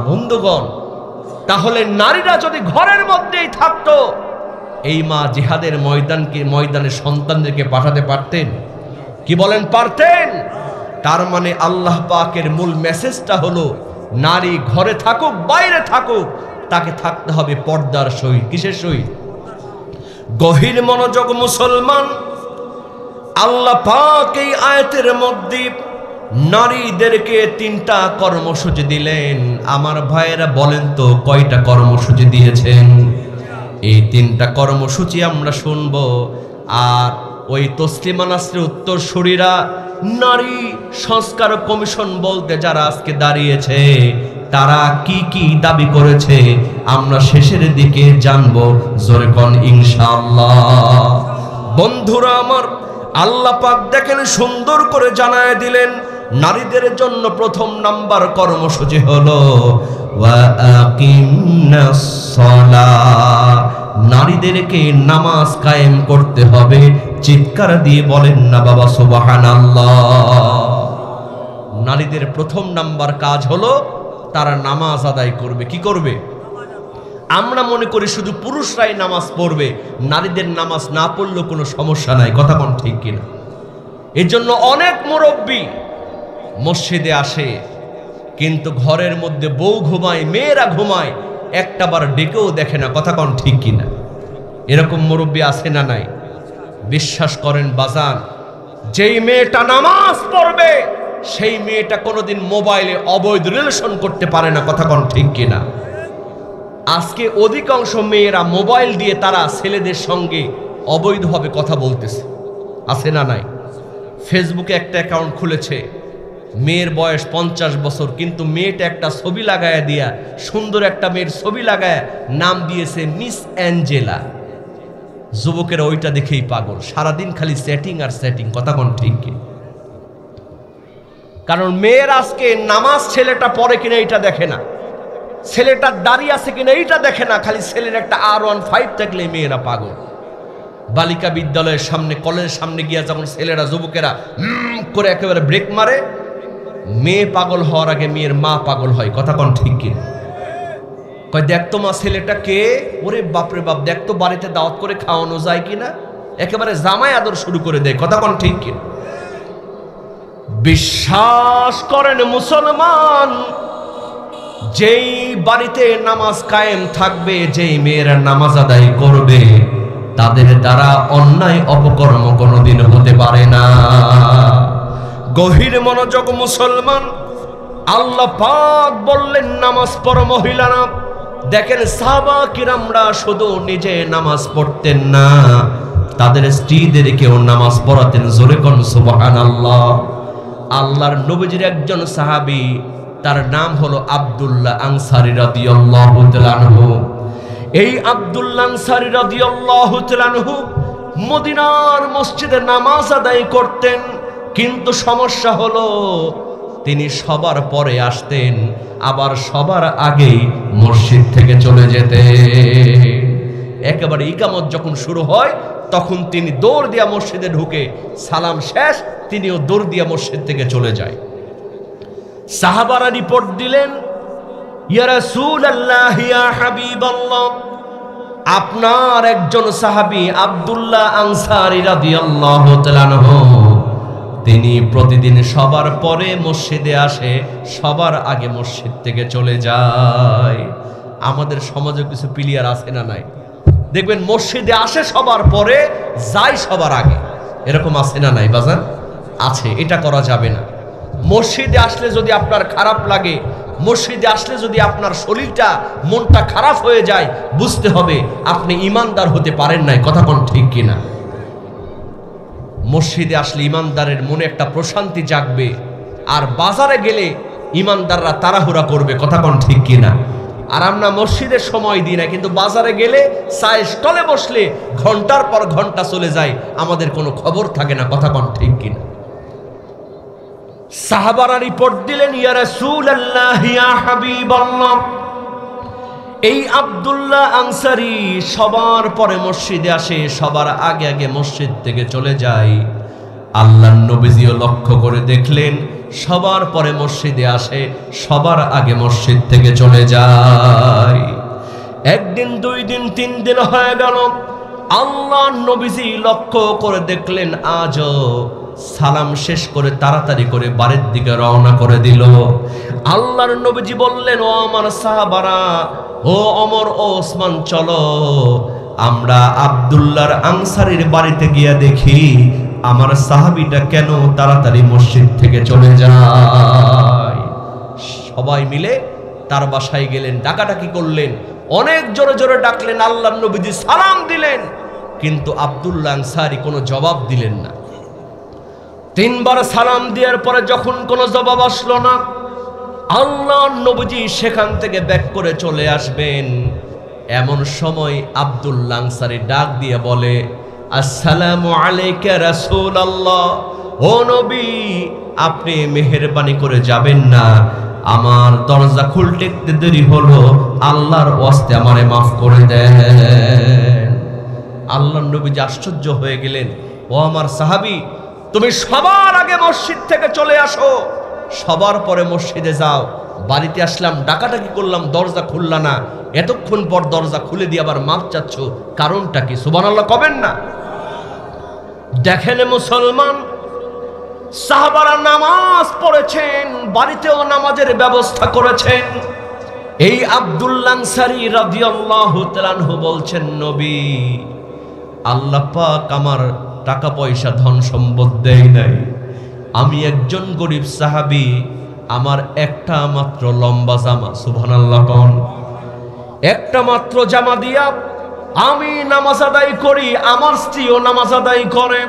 বন্ধুগণ, তাহলে নারীরা যদি ঘরের মধ্যেই থাকতো, এই মা জিহাদের ময়দানে সন্তানদেরকে পাঠাতে পারতেন? কি বলেন, পারতেন? তার মানে আল্লাহ পাকের মূল মেসেজটা হলো নারী ঘরে থাকুক বাইরে থাকুক তাকে থাকতে হবে পর্দার সহিত। কিসের সহিত? গভীর মনোযোগ মুসলমান, আল্লাহ পাক এই আয়াতের মধ্যে নারীদেরকে 3টা কর্মসূচি দিলেন। আমার ভাইয়েরা বলেন তো কয়টা কর্মসূচি দিয়েছেন? এই 3টা কর্মসূচি আমরা শুনবো। আর ওই তসলিমা নাসরির উত্তরসূরিরা নারী সংস্কার কমিশন বলতে যারা আজকে দাঁড়িয়েছে তারা কি কি দাবি করেছে আমরা শেষের দিকে জানবো। জোরে কোন ইনশাআল্লাহ। বন্ধুরা আমার, আল্লাহ পাক দেখেন সুন্দর করে জানায় দিলেন নারীদের জন্য প্রথম নাম্বার কর্মসূচি হলো ওয়া আকিমনাস সালাহ, নারীদেরকে নামাজ কায়েম করতে হবে। চিৎকার দিয়ে বলেন না বাবা সুবহানাল্লাহ। নারীদের প্রথম নাম্বার কাজ হলো তারা নামাজ আদায় করবে। কি করবে? আমরা মনে করি শুধু পুরুষরাই নামাজ পড়বে, নারীদের নামাজ না পড়লেও কোনো সমস্যা নাই। কথা কোন ঠিক কিনা? এর জন্য অনেক মুরব্বী মসজিদে আসে কিন্তু ঘরের মধ্যে বউ ঘুমায়, মেয়েরা ঘুমায়, একটাবার ডেকেও দেখে না। কথা কোন ঠিক কিনা? এরকম মুরব্বী আছে না নাই? বিশ্বাস করেন বাজান, যেই মেয়েটা নামাজ পড়বে সেই মেয়েটা কোনোদিন মোবাইলে অবৈধ রিলেশন করতে পারে না। কথা কোন ঠিক কিনা? আজকে অধিকাংশ মেয়েরা মোবাইল দিয়ে তারা ছেলেদের সঙ্গে অবৈধভাবে কথা বলতেছে। আছে না নাই? ফেসবুকে একটা অ্যাকাউন্ট খুলেছে, মেয়ের বয়স 50 বছর, কিন্তু মেয়েটা একটা ছবি লাগায় দিয়া, সুন্দর একটা মেয়ের ছবি লাগায় নাম দিয়েছে মিস অ্যাঞ্জেলা। যুবকেরা ওইটা দেখেই পাগল, সারাদিন খালি সেটিং আর সেটিং। কথা কোন ঠিক কি? কারণ মেয়ের আজকে নামাজ ছেলেটা পড়ে কিনা এটা দেখে না, ছেলেটা দাঁড়িয়ে আছে কিনা এইটা দেখে না, খালি ছেলের একটা R15 থাকলে মেয়েরা পাগল। বালিকা বিদ্যালয়ের সামনে, কলেজের সামনে গিয়া যখন ছেলেরা যুবকেরা করে একেবারে ব্রেক মারে, মেয়ে পাগল হওয়ার আগে মেয়ের মা পাগল হয়। কথা কোন ঠিক কি? কয় দেখতো মা ছেলেটা কে? ওরে বাপরে বাপ, দেখতো বাড়িতে দাওয়াত করে খাওয়ানো যায় কিনা, একেবারে জামাই আদর শুরু করে দেয়। কথা কোন ঠিক কি? বিশ্বাস করেন মুসলমান, যেই বাড়িতে নামাজ কায়েম থাকবে, যেই মেয়েরা নামাজ আদায় করবে, তাদের দ্বারা অন্যায় অপকর্ম কোনোদিন হতে পারে না। গভীর মনোযোগ মুসলমান, আল্লাহ পাক বললেন নামাজ পড়ো মহিলারা। দেখেন সাহাবা কিরামরা শুধু নিজে নামাজ পড়তেন না, তাদের স্ত্রীদেরকেও নামাজ পড়াতেন। জোরে কোন সুবহানাল্লাহ। আল্লাহর নবীজির একজন সাহাবী, তার নাম হলো আব্দুল্লাহ আনসারী রাদিয়াল্লাহু তাআলা আনহু। এই আব্দুল্লাহ আনসারী রাদিয়াল্লাহু তাআলা আনহু মদিনার মসজিদে নামাজ আদায় করতেন, কিন্তু সমস্যা হলো তিনি সবার পরে আসতেন, আবার সবার আগেই মসজিদ থেকে চলে যেতেন। একেবারে ইকামত যখন শুরু হয় তখন তিনি দৌড় দিয়া মসজিদে ঢুকে, সালাম শেষ তিনিও দৌড় দিয়া মসজিদ থেকে চলে যায়। সাহাবারা রিপোর্ট দিলেন, ইয়া রাসূলুল্লাহ, ইয়া হাবিবাল্লাহ, আপনার একজন সাহাবী আব্দুল্লাহ আনসারী রাদিয়াল্লাহু তাআলা আনহু, তিনি প্রতিদিন সবার পরে মসজিদে আসে, সবার আগে মসজিদ থেকে চলে যায়। আমাদের সমাজে কিছু প্লেয়ার আছে না নাই? দেখবেন মসজিদে আসে সবার পরে, যায় সবার আগে। এরকম আছে না নাই বাজান? আছে। এটা করা যাবে না। মসজিদে আসলে যদি আপনার খারাপ লাগে, মসজিদে আসলে যদি আপনার শরীরটা, মনটা খারাপ হয়ে যায়, বুঝতে হবে আপনি ইমানদার হতে পারেন নাই। কথা কোন ঠিক কিনা? মসজিদে আসলে ইমানদারের মনে একটা প্রশান্তি জাগবে, আর বাজারে গেলে ইমানদাররা তাড়াহুড়া করবে। কথা কোন ঠিক কিনা? আর আমরা মসজিদের সময় দিই না, কিন্তু বাজারে গেলে চায়ের স্টলে বসলে ঘন্টার পর ঘন্টা চলে যায়, আমাদের কোনো খবর থাকে না। কথা কোন ঠিক কিনা? সাহাবারা রিপোর্ট দিলেন, ইয়া রাসূলুল্লাহ, ইয়া হাবিবাল্লাহ, এই আব্দুল্লাহ আনসারী সবার পরে মসজিদে আসে, সবার আগে আগে মসজিদ থেকে চলে যায়। আল্লাহর নবীজিও লক্ষ্য করে দেখলেন, সবার পরে মসজিদে আসে, সবার আগে মসজিদ থেকে চলে যায়। একদিন, 2 দিন, 3 দিন হয়ে গেল। আল্লাহর নবীজি লক্ষ্য করে দেখলেন আজও সালাম শেষ করে তাড়াতাড়ি করে বাড়ির দিকে রওনা করে দিল। আল্লাহর নবীজি বললেন, ও আমার সাহাবারা, ও ওমর ও ওসমান, চলো আমরা আব্দুল্লাহর আনসারীর বাড়িতে গিয়া দেখি আমার সাহাবীটা কেন তাড়াতাড়ি মসজিদ থেকে চলে যায়। সবাই মিলে তার বাসায় গেলেন, ডাকাডাকি করলেন, অনেক জোরে জোরে ডাকলেন, আল্লাহর নবীজি সালাম দিলেন, কিন্তু আব্দুল্লাহ আনসারী কোনো জবাব দিলেন না। 3 বার সালাম দেওয়ার পরে যখন কোনো জবাব আসলো না, আল্লাহর নবীজি সেখান থেকে ব্যাক করে চলে আসবেন। এমন সময় আব্দুল্লাহ আনসারী ডাক দিয়ে বলে, আসসালামু আলাইকা রাসূলুল্লাহ, ও নবী আপনি মেহেরবানি করে যাবেন না, আমার দরজা খুলতে দেরি হলো, আল্লাহর ওয়াস্তে আমারে মাফ করে দেন। আল্লাহর নবীজি আশ্চর্য হয়ে গেলেন, ও আমার সাহাবী, তুমি সবার আগে মসজিদ থেকে চলে আসো, সবার পরে মসজিদে যাও। বাড়িতে আসলাম, ডাকাডাকি করলাম, দরজা খুললা না, এতক্ষণ পর দরজা খুলে দিয়ে আবার মাপ চাচ্ছ, কারণটা কি? সুবহানাল্লাহ কবেন না? দেখেন মুসলমান, সাহাবারা নামাজ পড়েছেন, বাড়িতেও নামাজের ব্যবস্থা করেছেন। এই আব্দুল্লাহ আনসারী রাদিয়াল্লাহু তাআলা আনহু বলছেন, নবী আল্লাহ পাক আমার টাকা পয়সা ধন সম্পদ দেয় নাই, আমি একজন গরিব সাহাবী, আমার একটা মাত্র লম্বা জামা, সুবহানাল্লাহ কোন, একটা মাত্র জামা দিয়া আমি নামাজ আদায় করি, আমার স্ত্রীও নামাজ আদায় করে।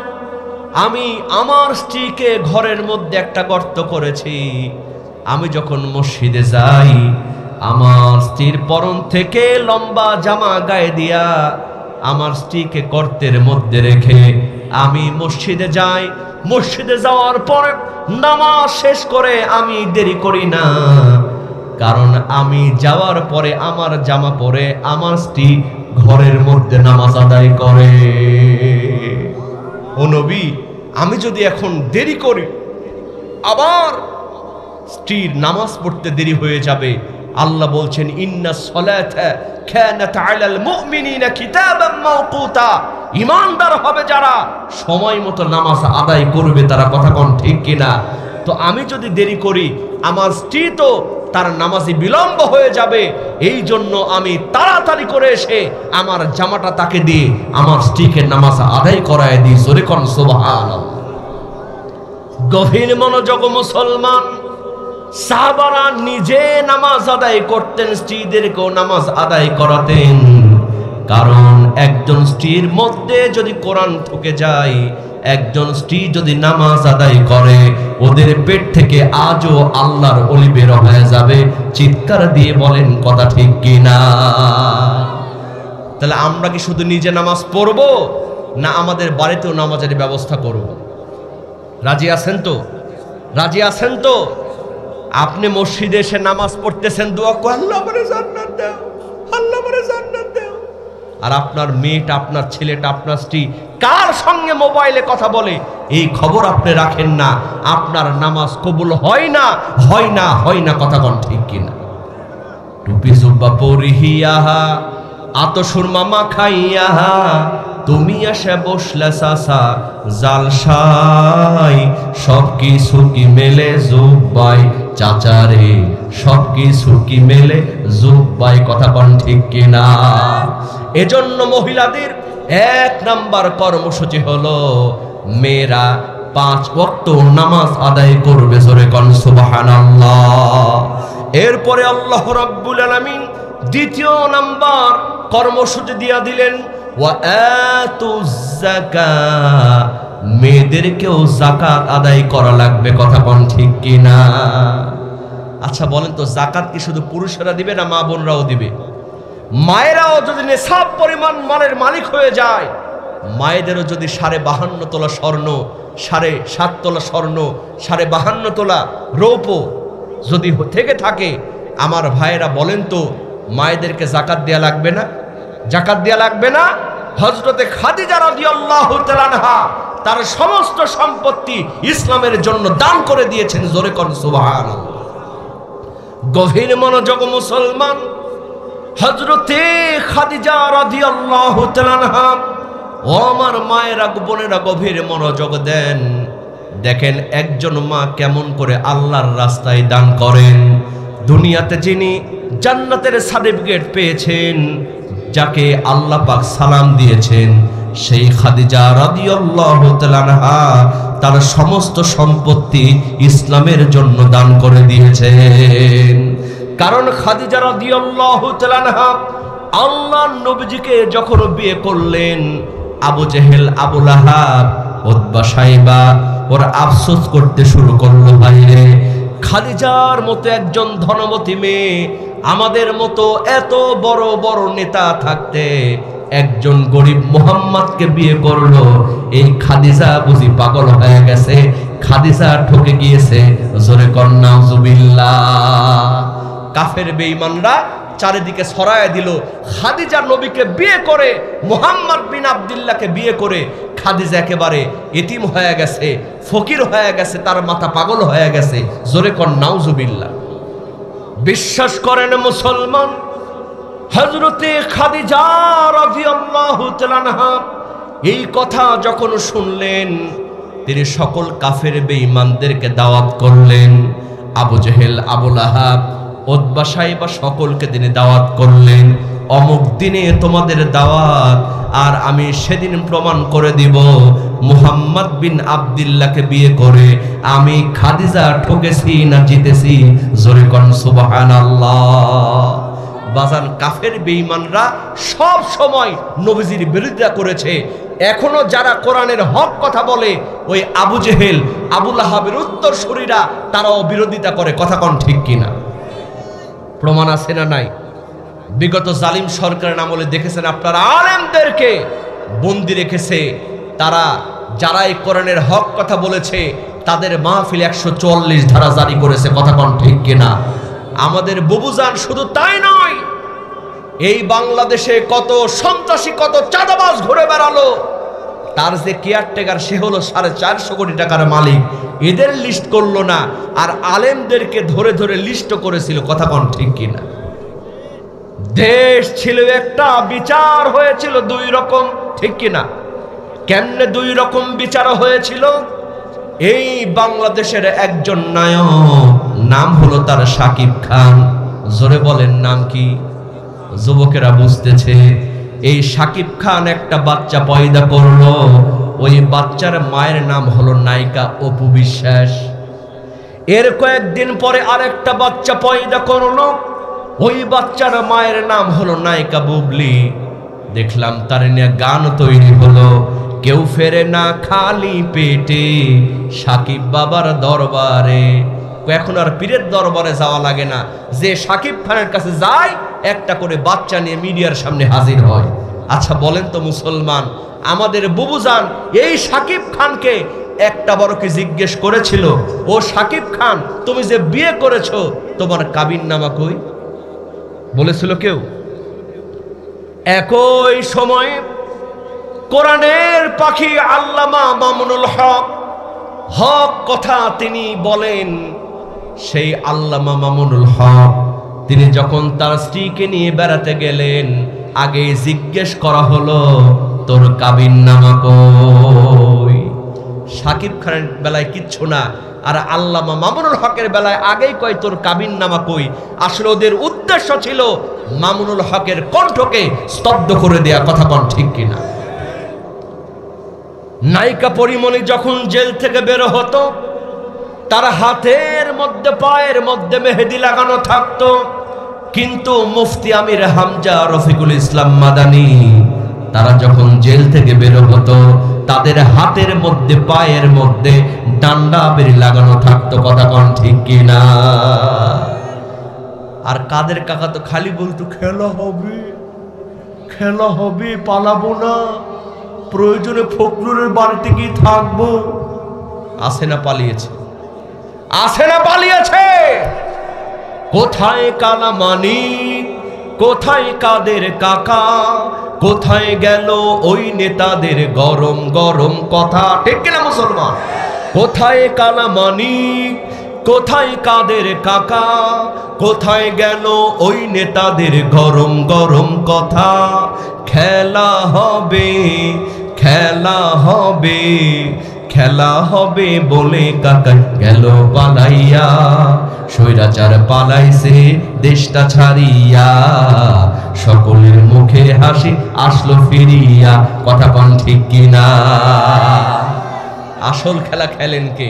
আমি আমার স্ত্রীকে ঘরের মধ্যে একটা গর্ত করেছি, আমি যখন মসজিদে যাই আমার স্ত্রীর পরন থেকে লম্বা জামা গায়ে দিয়া আমার স্ত্রীকে গর্তের মধ্যে রেখে আমি মসজিদে যাই। মসজিদে যাওয়ার পরে নামাজ শেষ করে আমি দেরি করি না, কারণ আমি যাওয়ার পরে আমার জামা পরে আমার স্ত্রী ঘরের মধ্যে নামাজ আদায় করে। ও নবী, আমি যদি এখন দেরি করি আবার স্ত্রীর নামাজ পড়তে দেরি হয়ে যাবে। আল্লাহ বলছেন, ইন্নাস সালাতা কানাত আলাল মুমিনিনা কিতাবাম মাওকুতা, ঈমানদার হবে যারা সময় মতো নামাজ আদায় করবে তারা, কথা কোন ঠিক কিনা? তো আমি যদি দেরি করি আমার স্ত্রী তো তার নামাজে বিলম্ব হয়ে যাবে, এই জন্য আমি তাড়াতাড়ি করে এসে আমার জামাটা তাকে দিয়ে আমার স্ত্রীকে নামাজ আদায় করায় দিই। জোরে কোন সুবহানাল্লাহ। গভীর মনোযোগ মুসলমান, সাহাবারা নিজে নামাজ আদায় করতেন, স্ত্রীদেরকেও নামাজ আদায় করাতেন, কারণ একজন স্ত্রীর মধ্যে যদি কোরআন ঢুকে যায়, একজন স্ত্রী যদি নামাজ আদায় করে, ওদের পেট থেকে আজও আল্লাহর ওলি বের হয়ে যাবে। চিৎকার দিয়ে বলেন কথা ঠিক কিনা? তাহলে আমরা কি শুধু নিজে নামাজ পড়বো, না আমাদের বাড়িতেও নামাজের ব্যবস্থা করব? রাজি আছেন তো? রাজি আছেন তো? আপনি মসজিদে এসে নামাজ পড়তেছেন, দোয়া করেন, আল্লাহ আমারে জান্নাত দাও, আল্লাহ আমারে জান্নাত দাও, আর আপনার মেয়েটা, আপনার ছেলেটা, আপনার স্ত্রী কার সঙ্গে মোবাইলে কথা বলে এই খবর আপনি রাখেন না, আপনার নামাজ কবুল হয় না, হয় না, হয় না, কথা কোন ঠিক কিনা? টুপি জুব্বা পরিহিয়াহা, আতসুর মামা খাইয়াহা, তুমি এসে বসলে সাসা জালসাই, সব কিছু কি মেলে জুব্বাই চাচারে, সব কিছু কি মেলে জুব্বাই, কথা কোন ঠিক কিনা? এজন্য মহিলাদের 1 নাম্বার কর্মসূচি হলো মেয়েরা 5 ওয়াক্ত নামাজ আদায় করবে। জোরে কোন সুবহানাল্লাহ। এরপরে আল্লাহ রাব্বুল আলামিন 2 নাম্বার কর্মসূচি দিয়া দিলেন, ওয়া আতুজ যাকাত, মেয়েদেরকেও যাকাত আদায় করা লাগবে, কথা কোন ঠিক কিনা? আচ্ছা বলেন তো, যাকাত কি শুধু পুরুষেরা দিবে না মা বোনরাও দিবে? মায়েরাও যদি নেশাব পরিমাণ মালের মালিক হয়ে যায়, মায়েদেরও যদি 52.5 তোলা স্বর্ণ, 7.5 তোলা স্বর্ণ, 52.5 তোলা রৌপ্য যদি থেকে থাকে, আমার ভাইয়েরা বলেন তো, মায়েদেরকে যাকাত দেয়া লাগবে না? যাকাত দেয়া লাগবে না? হযরতে খাদিজা রাদিয়াল্লাহু তাআলা আনহা তার সমস্ত সম্পত্তি ইসলামের জন্য দান করে দিয়েছেন। জোরে কোন সুবহানাল্লাহ। গভীর মনোযোগ মুসলমান, হযরতে খাদিজা রাদিয়াল্লাহু তাআলা আনহা, ও আমার মায়েরা, বোনেরা, গভীর মনোযোগ দেন। দেখেন একজন মা কেমন করে আল্লাহর রাস্তায় দান করেন। দুনিয়াতে যিনি জান্নাতের সার্টিফিকেট পেয়েছেন, যাকে আল্লাহ পাক সালাম দিয়েছেন, সেই খাদিজা রাদিয়াল্লাহু তাআলা আনহা তার সমস্ত সম্পত্তি ইসলামের জন্য দান করে দিয়েছেন। কারণ খাদিজা রাদিয়াল্লাহু তাআলা আনহা আল্লাহর নবীজিকে যখন বিয়ে করলেন, আবু জেহেল, আবু লাহাব, উতবা, সাইবা ওরা আফসোস করতে শুরু করলো, ভাইরে খাদিজার মতো একজন ধনবতী মেয়ে আমাদের মতো এত বড় বড় নেতা থাকতে একজন গরিব মুহাম্মদকে বিয়ে করলো, এই খাদিজা বুঝি পাগল হয়ে গেছে, খাদিজা ঠকে গিয়েছে। জোরে কর নাউজুবিল্লাহ। কাফের বেঈমানরা চারিদিকে ছড়ায় দিল, খাদিজা নবীকে বিয়ে করে, মুহাম্মদ বিন আব্দুল্লাহকে বিয়ে করে খাদিজা একেবারে এতিম হয়ে গেছে, ফকির হয়ে গেছে, তার মাথা পাগল হয়ে গেছে। জোরে কর নাউজুবিল্লাহ। বিশ্বাস করেন মুসলমান, হযরতে খাদিজা রাদিয়াল্লাহু তাআলা আনহা এই কথা যখন শুনলেন, তিনি সকল কাফের বেঈমানদেরকে দাওয়াত করলেন। আবু জেহেল, আবু লাহাব, উতবা, সাইবা সকলকে তিনি দাওয়াত করলেন, অমুক দিনে তোমাদের দাওয়াত, আর আমি সেদিন প্রমাণ করে দিব মুহাম্মদ বিন আব্দুল্লাহকে বিয়ে করে আমি খাদিজা ঠকেছি না জিতেছি। জোরে কোন সুবহানাল্লাহ। বাজান, কাফের বেঈমানরা সব সময় নবীজির বিরোধিতা করেছে। এখনো যারা কোরআনের হক কথা বলে, ওই আবু জেহেল, আবু লাহাবের উত্তরসূরিরা, তারাও বিরোধিতা করে। কথা কোন ঠিক কিনা? প্রমাণ আছে না নাই? বিগত জালিম সরকারের আমলে দেখেছেন আপনারা আলেমদেরকে বন্দি রেখেছে। তারা যারা এই কোরআনের হক কথা বলেছে তাদের মাহফিল 144 ধারা জারি করেছে। কথা কোন ঠিক কিনা? আমাদের বুবুজান শুধু তাই নয়, এই বাংলাদেশে কত সন্ত্রাসী, কত চাঁদাবাজ ঘুরে বেড়ালো, তার যে কেয়ারটেকার সে হলো 450 কোটি টাকার মালিক, এদের লিস্ট করলো না, আর আলেমদেরকে ধরে ধরে লিস্ট করেছিল। কথা কোন ঠিক কিনা? দেশ ছিল একটা, বিচার হয়েছিল 2 রকম, ঠিক কিনা? কেমনে 2 রকম বিচার হয়েছিল? এই বাংলাদেশের একজন নায়ক, নাম হলো তার শাকিব খান। জোরে বলেন নাম কি? যুবকেরা বুঝতেছে। এই শাকিব খান একটা বাচ্চা পয়দা করলো, ওই বাচ্চার মায়ের নাম হলো নায়িকা অপু বিশ্বাস। এর কয়েকদিন পরে আরেকটা বাচ্চা পয়দা করলো, ওই বাচ্চার মায়ের নাম হলো নায়িকা বুবলি। দেখলাম তার নিয়ে গান তৈরি হলো, কেউ ফেরে না খালি পেটে সাকিব বাবার দরবারে। এখন আর পীরের দরবারে যাওয়া লাগে না, যে সাকিব খানের কাছে যায় একটা করে বাচ্চা নিয়ে মিডিয়ার সামনে হাজির হয়। আচ্ছা বলেন তো মুসলমান, আমাদের বুবুজান এই সাকিব খানকে একটা বড় কি জিজ্ঞেস করেছিল, ও সাকিব খান তুমি যে বিয়ে করেছো তোমার কাবিননামা কই? বলেছিল কেউ? একই সময়ে কোরআনের পাখি আল্লামা মামুনুল হক, হক কথা তিনি বলেন। সেই আল্লামা মামুনুল হক তিনি যখন তার স্ত্রীকে নিয়ে বেড়াতে গেলেন, আগে জিজ্ঞেস করা হলো তোর কাবিননামা কই? সাকিব খানের বেলায় কিচ্ছু না, আর আল্লামা মামুনুল হকের বেলায় আগেই কয় তোর কাবিননামা কই। আসলে ওদের উদ্দেশ্য ছিল মামুনুল হকের কণ্ঠকে স্তব্ধ করে দেয়া। কথা কোন ঠিক কিনা? নায়িকা পরিমণি যখন জেল থেকে বের হতো, তার হাতের মধ্যে পায়ের মধ্যে মেহেদি লাগানো থাকতো, কিন্তু মুফতি আমির হামজা, রফিকুল ইসলাম মাদানী তারা যখন জেল থেকে বের হতো তাদের হাতের মধ্যে পায়ের মধ্যে ডান্ডা বেরি লাগানো থাকতো। কথা কোন ঠিক কিনা? আর কাদের কাকা তো খালি বলতো খেলা হবে, খেলা হবে, পালাবো না, প্রয়োজনে ফখরুলের বাড়িতে গিয়ে থাকবো। আসে না পালিয়েছে? আসে না পালিয়েছে? কোথায় কালা মানিক, কোথায় কাদের কাকা, কোথায় গেল ওই নেতাদের গরম গরম কথা? ঠিক কিনা মুসলমান? কোথায় কালা মানিক, কোথায় কাদের কাকা, কোথায় গেল ওই নেতাদের গরম গরম কথা? খেলা হবে, খেলা হবে, খেলা হবে বলে কাকা গেল পালাইয়া, স্বৈরাচার পালাইছে দেশটা ছাড়িয়া, সকলের মুখে হাসি আসলো ফিরিয়া, কথা কোন ঠিক কিনা? আসল খেলা খেলেন কে?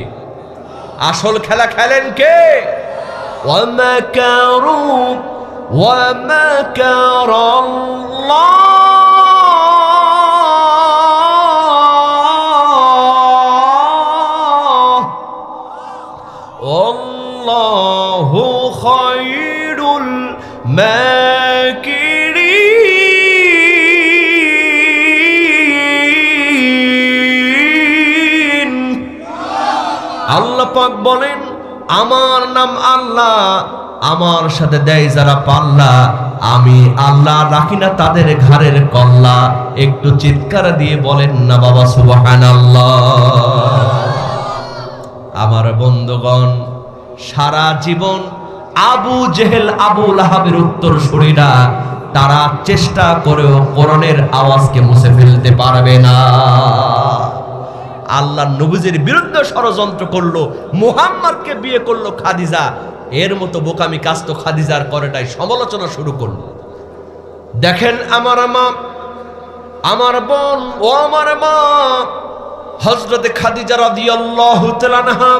আসল খেলা খেলেন কে? ওয়ামাকারু ওয়ামাকারাল্লাহ আল্লাহু খায়রুল মাকিরিন। আল্লাহ পাক বলেন, আমার নাম আল্লাহ, আমার সাথে দেয় যারা পাল্লা, আমি আল্লাহ রাখি না তাদের ঘাড়ের কল্লা। একটু চিৎকার দিয়ে বলেন না বাবা সুবহানাল্লাহ। আমার বন্ধুগণ, সারা জীবন আবু জেহেল আবু লাহাবের উত্তরসূরিরা তারা চেষ্টা করেও কোরআনের আওয়াজকে মুছে ফেলতে পারবে না। আল্লাহ নবীজির বিরুদ্ধে ষড়যন্ত্র করলো, মুহাম্মদকে বিয়ে করলো খাদিজা। এর মতো বোকামি কাজ তো খাদিজার করেটাই, সমালোচনা শুরু করলো। দেখেন আমার মা, আমার বোন ও আমার মা হযরতে খাদিজা রাদিয়াল্লাহু তাআলা আনহা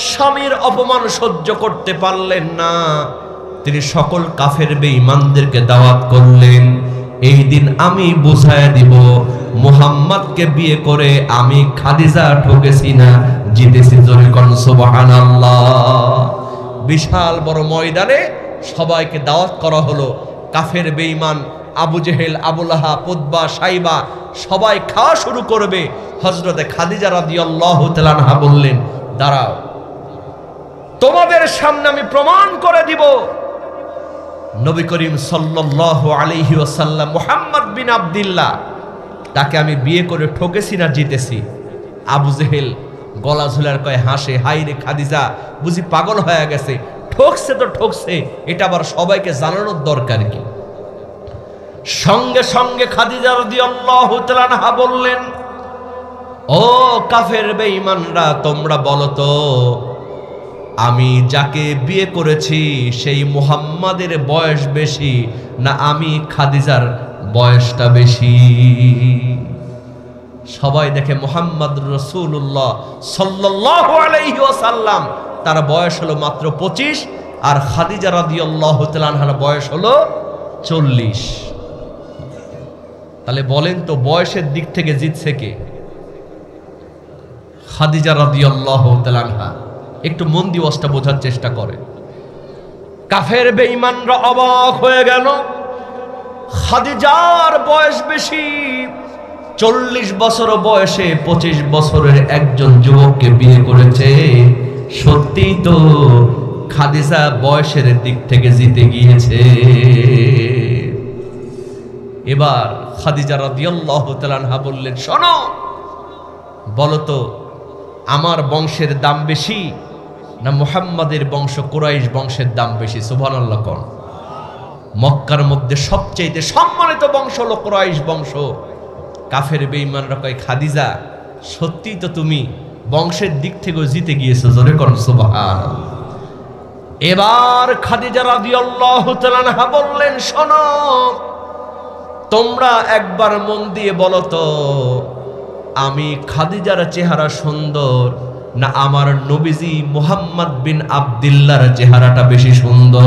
স্বামীর অপমান সহ্য করতে পারলেন না। তিনি সকল কাফের বেঈমানদেরকে দাওয়াত করলেন, এই দিন আমি বুঝায় দিব মুহাম্মদকে বিয়ে করে আমি খাদিজা ঠকেছি না, জিতেছি। জোরে কোন সুবহানাল্লাহ। বিশাল বড় ময়দানে সবাইকে দাওয়াত করা হলো। কাফের বেঈমান আবু জেহেল, আবু লাহাব, উতবা, সাইবা সবাই খাওয়া শুরু করবে। হযরতে খাদিজা রাদিয়াল্লাহু তাআলা আনহা বললেন, দাঁড়াও, তোমাদের সামনে আমি প্রমাণ করে দিব নবী করিম সাল্লাল্লাহু আলাইহি ওয়াসাল্লাম মুহাম্মদ বিন আব্দুল্লাহ, তাকে আমি বিয়ে করে ঠকেছি না জিতেছি। আবু জেহেল গলা ঝুলার কয় হাসে, হাই রে খাদিজা বুঝি পাগল হয়ে গেছে, ঠকছে তো ঠকছে, এটা আবার সবাইকে জানানোর দরকার কি? সঙ্গে সঙ্গে খাদিজা রাদিয়াল্লাহু তাআলা আনহা বললেন, ও কাফের বেঈমানরা, তোমরা বলো তো আমি যাকে বিয়ে করেছি সেই মুহাম্মাদের বয়স বেশি না আমি খাদিজার বয়সটা বেশি? সবাই দেখে মুহাম্মদ রাসূলুল্লাহ সাল্লাল্লাহু আলাইহি ওয়াসাল্লাম তার বয়স হলো মাত্র 25, আর খাদিজা রাদিয়াল্লাহু তাআলা আনহার বয়স হলো 40। তাহলে বলেন তো বয়সের দিক থেকে জিতছে কে? খাদিজা রাদিয়াল্লাহু তাআলা আনহা। একটু মন দিয়ে ওয়াজটা বোঝার চেষ্টা করে। কাফের বেঈমানরা অবাক হয়ে গেল, খাদিজার বয়স বেশি, 40 বছর বয়সে 25 বছরের একজন যুবককে বিয়ে করেছে। সত্যিই তো খাদিজা বয়সের দিক থেকে জিতে গিয়েছে। এবার খাদিজা রাদিয়াল্লাহু তাআলা আনহা বললেন, শোনো, বলো তো আমার বংশের দাম বেশি না মুহাম্মাদের বংশ কুরাইশ বংশের দাম বেশি? সুবহানাল্লাহ কোন। মক্কার মধ্যে সবচেয়ে সম্মানিত বংশ হলো কুরাইশ বংশ। কাফের বেঈমানরা কয়, খাদিজা সত্যিই তো তুমি বংশের দিক থেকেও জিতে গিয়েছো। জোরে কোন সুবহানাল্লাহ। এবার খাদিজা রাদিয়াল্লাহু তাআলা আনহা বললেন, শোনো, তোমরা একবার মন দিয়ে বলো তো আমি খাদিজার চেহারা সুন্দর না আমার নবীজি মুহাম্মদ বিন আব্দুল্লাহর চেহারাটা বেশি সুন্দর?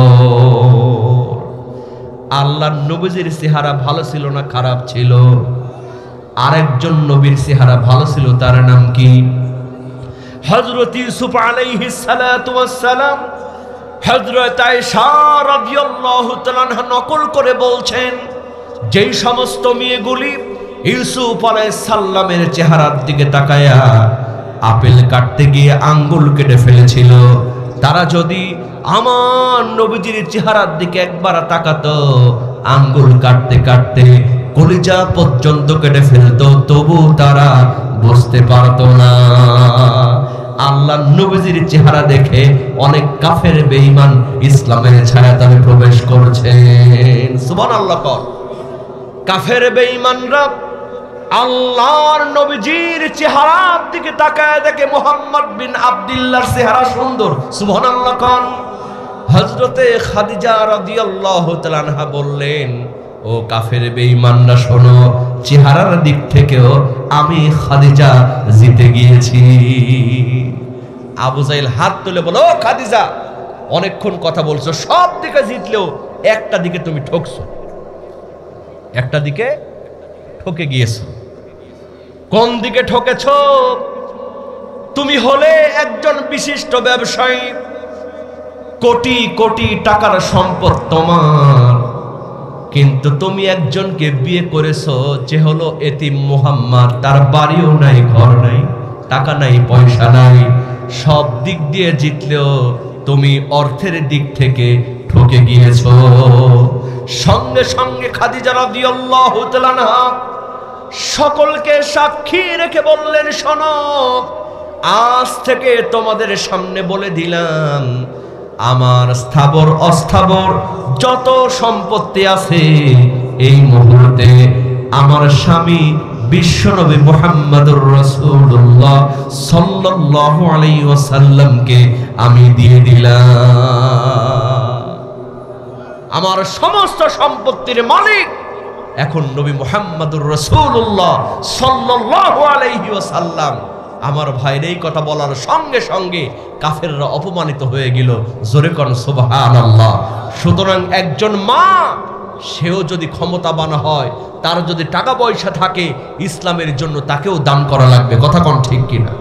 আল্লাহর নবীজির চেহারা ভালো ছিল না খারাপ ছিল? আরেকজন নবীর চেহারা ভালো ছিল, তার নাম কি? হযরত ইউসুফ আলাইহিস সালাতু ওয়াস সালাম। হযরত আয়েশা রাদিয়াল্লাহু তাআলা আনহা নকল করে বলছেন, যেই সমস্ত মেয়েগুলি ইউসুফ আলাইহিস সালামের চেহারার দিকে তাকায়া আপেল কাটতে গিয়ে আঙ্গুল কেটে ফেলেছিল, তারা যদি আমার নবীজির চেহারার দিকে একবার তাকাতো, আঙ্গুল কাটতে কাটতে কলিজা পর্যন্ত কেটে ফেলতো, তবু তারা বুঝতে পারতো না। আল্লাহ নবীজির চেহারা দেখে অনেক কাফের বেঈমান ইসলামের ছায়াতলে প্রবেশ করছেন। সুবহানাল্লাহ। কাফের বেঈমানরা আল্লাহর নবীজির চেহারার দিকে তাকায় দেখে মুহাম্মদ বিন আব্দুল্লাহর চেহারা সুন্দর। সুবহানাল্লাহ খান। হযরতে খাদিজা রাদিয়াল্লাহু তাআলা আনহা বললেন, ও কাফের বেঈমানরা শোনো, চেহারার দিক থেকেও আমি খাদিজা জিতে গিয়েছি। আবু জাহেল হাত তুলে বলো, ও খাদিজা, অনেকক্ষণ কথা বলছো, সব দিকে জিতলেও একটা দিকে তুমি ঠকছো, একটা দিকে ঠকে গিয়েছো। কোন দিকে ঠকেছো? তুমি হলে একজন বিশিষ্ট ব্যবসায়ী, কোটি কোটি টাকার সম্পদ তোমার, কিন্তু তুমি একজনকে বিয়ে করেছো যে হলো এতিম মুহাম্মদ, তার বাড়িও নাই, ঘর নাই, টাকা নাই, পয়সা নাই, সব দিক দিয়ে জিতলেও তুমি অর্থের দিক থেকে ঠকে গিয়েছো। সঙ্গে সঙ্গে খাদিজা রাদিয়াল্লাহু তাআলা আনহা সকলকে সাক্ষী রেখে বললেন, শোনো, আজ থেকে তোমাদের সামনে বলে দিলাম, আমার স্থাবর অস্থাবর যত সম্পত্তি আছে এই মুহূর্তে আমার স্বামী বিশ্বনবী মুহাম্মদুর রাসূলুল্লাহ সাল্লাল্লাহু আলাইহি ওয়াসাল্লামকে আমি দিয়ে দিলাম। আমার সমস্ত সম্পত্তির মালিক এখন নবী মুহাম্মদুর রাসূলুল্লাহ সাল্লাল্লাহু আলাইহি ওয়াসাল্লাম। আমার ভাইয়ের এই কথা বলার সঙ্গে সঙ্গে কাফেররা অপমানিত হয়ে গেল। জোরে কোন সুবহানাল্লাহ। সুতরাং একজন মা, সেও যদি ক্ষমতাবান হয়, তার যদি টাকা পয়সা থাকে, ইসলামের জন্য তাকেও দান করা লাগবে। কথা কোন ঠিক কিনা?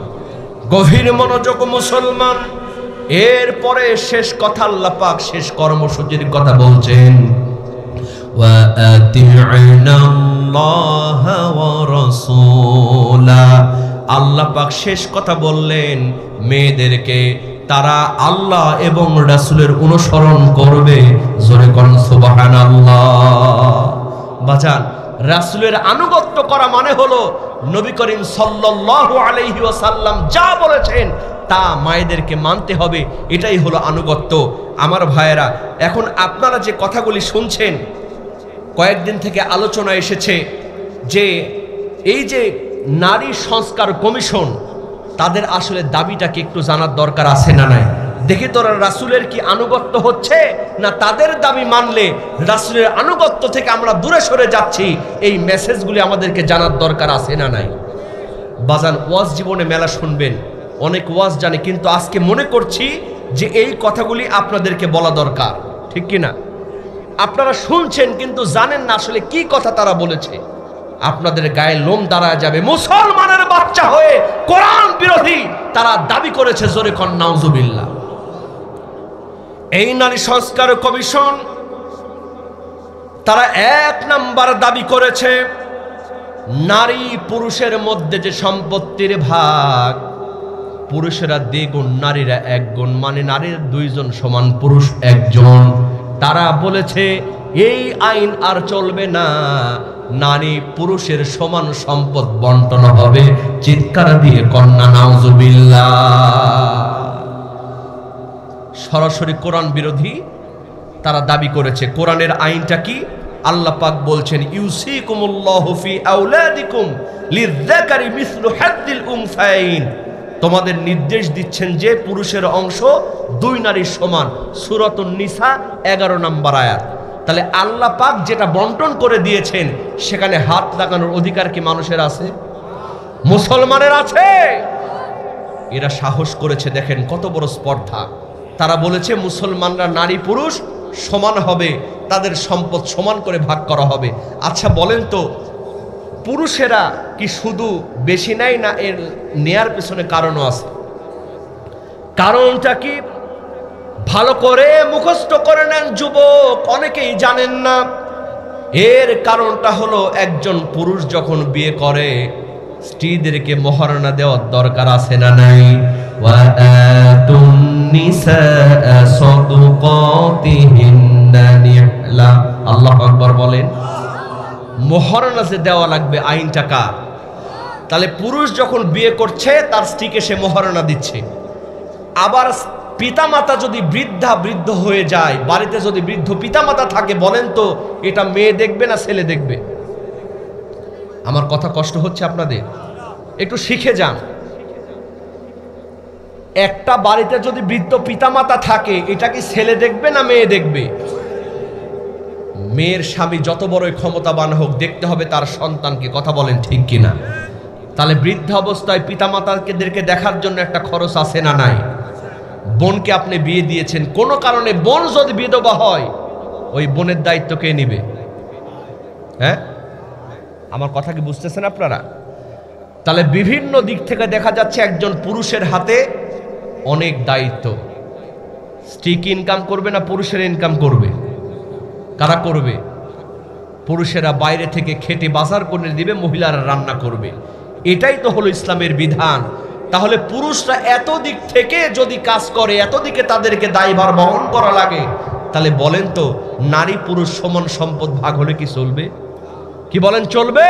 গভীর মনোযোগ মুসলমান। এরপরে শেষ কথা, আল্লাহ পাক শেষ কর্মসূচির কথা বলছেন, ওয়া আতিউনাল্লাহা ওয়া রাসূলা। আল্লাহ পাক শেষ কথা বললেন মেয়েদেরকে তারা আল্লাহ এবং রাসূলের অনুসরণ করবে। জোরে কোন সুবহানাল্লাহ। বাজান, রাসূলের আনুগত্য করা মানে হলো নবী করিম সাল্লাল্লাহু আলাইহি ওয়াসাল্লাম যা বলেছেন তা মায়েদেরকে মানতে হবে। এটাই হলো আনুগত্য। আমার ভাইয়েরা, এখন আপনারা যে কথাগুলি শুনছেন, কয়েকদিন থেকে আলোচনা এসেছে যে এই যে নারী সংস্কার কমিশন, তাদের আসলে দাবিটাকে একটু জানার দরকার আছে না নাই? দেখি তোরা রাসূলের কি আনুগত্য হচ্ছে, না তাদের দাবি মানলে রাসূলের আনুগত্য থেকে আমরা দূরে সরে যাচ্ছি, এই মেসেজগুলি আমাদেরকে জানার দরকার আছে না নাই? বাজান, ওয়াজ জীবনে মেলা শুনবেন, অনেক ওয়াজ জানে, কিন্তু আজকে মনে করছি যে এই কথাগুলি আপনাদেরকে বলা দরকার। ঠিক কিনা? আপনারা শুনছেন কিন্তু জানেন না আসলে কি কথা তারা বলেছে। আপনাদের গায়ে লোম দাঁড়ায় যাবে। মুসলমানের বাচ্চা হয়ে কোরআন বিরোধী তারা দাবি করেছে। জোরে কোন নাউজুবিল্লাহ। এই নারী সংস্কার কমিশন তারা এক নাম্বার দাবি করেছে, নারী পুরুষের মধ্যে যে সম্পত্তির ভাগ, পুরুষেরা দ্বিগুণ, নারীরা একগুণ, মানে নারীর দুইজন সমান, পুরুষ একজন। তারা বলেছে এই আইন আর চলবে না, নারী পুরুষের সমান সম্পদ বন্টন হবে। চিৎকার দিয়ে কন্যা নাউজুবিল্লাহ। সরাসরি কোরআন বিরোধী তারা দাবি করেছে। কোরআনের আইনটা কি? আল্লাহ পাক বলছেন, ইউসিকুমুল্লাহু ফি আওলাদিকুম লিযযাকারি মিসলু হাদ্দিল উনসায়াইন। তোমাদের নির্দেশ দিচ্ছেন যে পুরুষের অংশ দুই নারীর সমান। সূরাতুন নিসা 11 নম্বর আয়াত। তাহলে আল্লাহ পাক যেটা বন্টন করে দিয়েছেন সেখানে হাত লাগানোর অধিকার কি মানুষের আছে? মুসলমানের আছে। এরা সাহস করেছে, দেখেন কত বড় স্পর্ধা। তারা বলেছে মুসলমানরা নারী পুরুষ সমান হবে, তাদের সম্পদ সমান করে ভাগ করা হবে। আচ্ছা বলেন তো, পুরুষেরা কি শুধু বেশি নেয় না এর নেয়ার পেছনে কারণও আছে? কারণটা কি? ভালো করে মুখস্থ করে নেন যুবক, অনেকেই জানেন না। এর কারণটা হলো একজন পুরুষ যখন বিয়ে করে স্ত্রীদেরকে মহারণা দেওয়ার দরকার আছে না নাই? ওয়া আতুন নিসা সাদুকাতিহিন্না নিহলা। আল্লাহু আকবার বলেন। মহারণা যে দেওয়া লাগবে, আইনটা কার? তাহলে পুরুষ যখন বিয়ে করছে তার স্ত্রীকে সে মহারণা দিচ্ছে। আবার পিতামাতা যদি বৃদ্ধ হয়ে যায়, বাড়িতে যদি বৃদ্ধ পিতামাতা থাকে, বলেন তো এটা মেয়ে দেখবে না ছেলে দেখবে? আমার কথা কষ্ট হচ্ছে আপনাদের? একটু শিখে যান। একটা বাড়িতে যদি বৃদ্ধ পিতামাতা থাকে, এটা কি ছেলে দেখবে না মেয়ে দেখবে? মেয়ের স্বামী যত বড়ই ক্ষমতাবান হোক, দেখতে হবে তার সন্তানকে। কথা বলেন ঠিক কিনা? তাহলে বৃদ্ধ অবস্থায় পিতামাতাদেরকে দেখার জন্য একটা খরচ আছে না নাই? বোনকে আপনি বিয়ে দিয়েছেন, কোনো কারণে বোন যদি বিধবা হয়, ওই বোনের দায়িত্ব কে নিবে? হ্যাঁ, আমার কথা কি বুঝতেছেন আপনারা? তাহলে বিভিন্ন দিক থেকে দেখা যাচ্ছে একজন পুরুষের হাতে অনেক দায়িত্ব। স্ত্রী কি ইনকাম করবে না পুরুষের ইনকাম করবে? কারা করবে? পুরুষেরা বাইরে থেকে খেটে বাজার করে দিবে, মহিলারা রান্না করবে। এটাই তো হলো ইসলামের বিধান। তাহলে পুরুষরা এত দিক থেকে যদি কাজ করে, এত দিকে তাদেরকে দায়ভার বহন করা লাগে, তাহলে বলেন তো নারী পুরুষ সমান সম্পদ ভাগ হলে কি চলবে? কি বলেন, চলবে?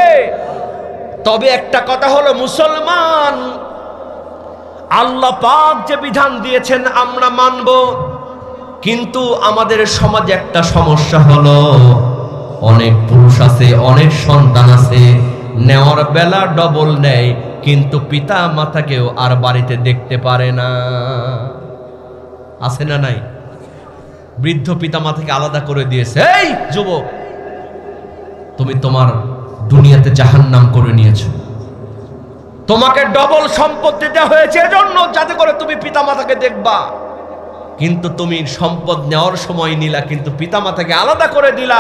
তবে একটা কথা হলো, মুসলমান আল্লাহ পাক যে বিধান দিয়েছেন আমরা মানব, কিন্তু আমাদের সমাজে একটা সমস্যা হলো, অনেক পুরুষ আছে, অনেক সন্তান আছে, নেওয়ার বেলা ডবল নেয়, কিন্তু পিতা মাতাকেও আর বাড়িতে দেখতে পারে না। আছে না নাই? বৃদ্ধ পিতা মাতাকে আলাদা করে দিয়েছে। এই যুবক, তুমি তোমার দুনিয়াতে জাহান্নাম করে নিয়েছো। তোমাকে ডবল সম্পত্তি দেওয়া হয়েছে এজন্য, যাতে করে তুমি পিতা মাতাকে দেখবা। কিন্তু তুমি সম্পদ নেওয়ার সময় নিলা, কিন্তু পিতা মাতাকে আলাদা করে দিলা।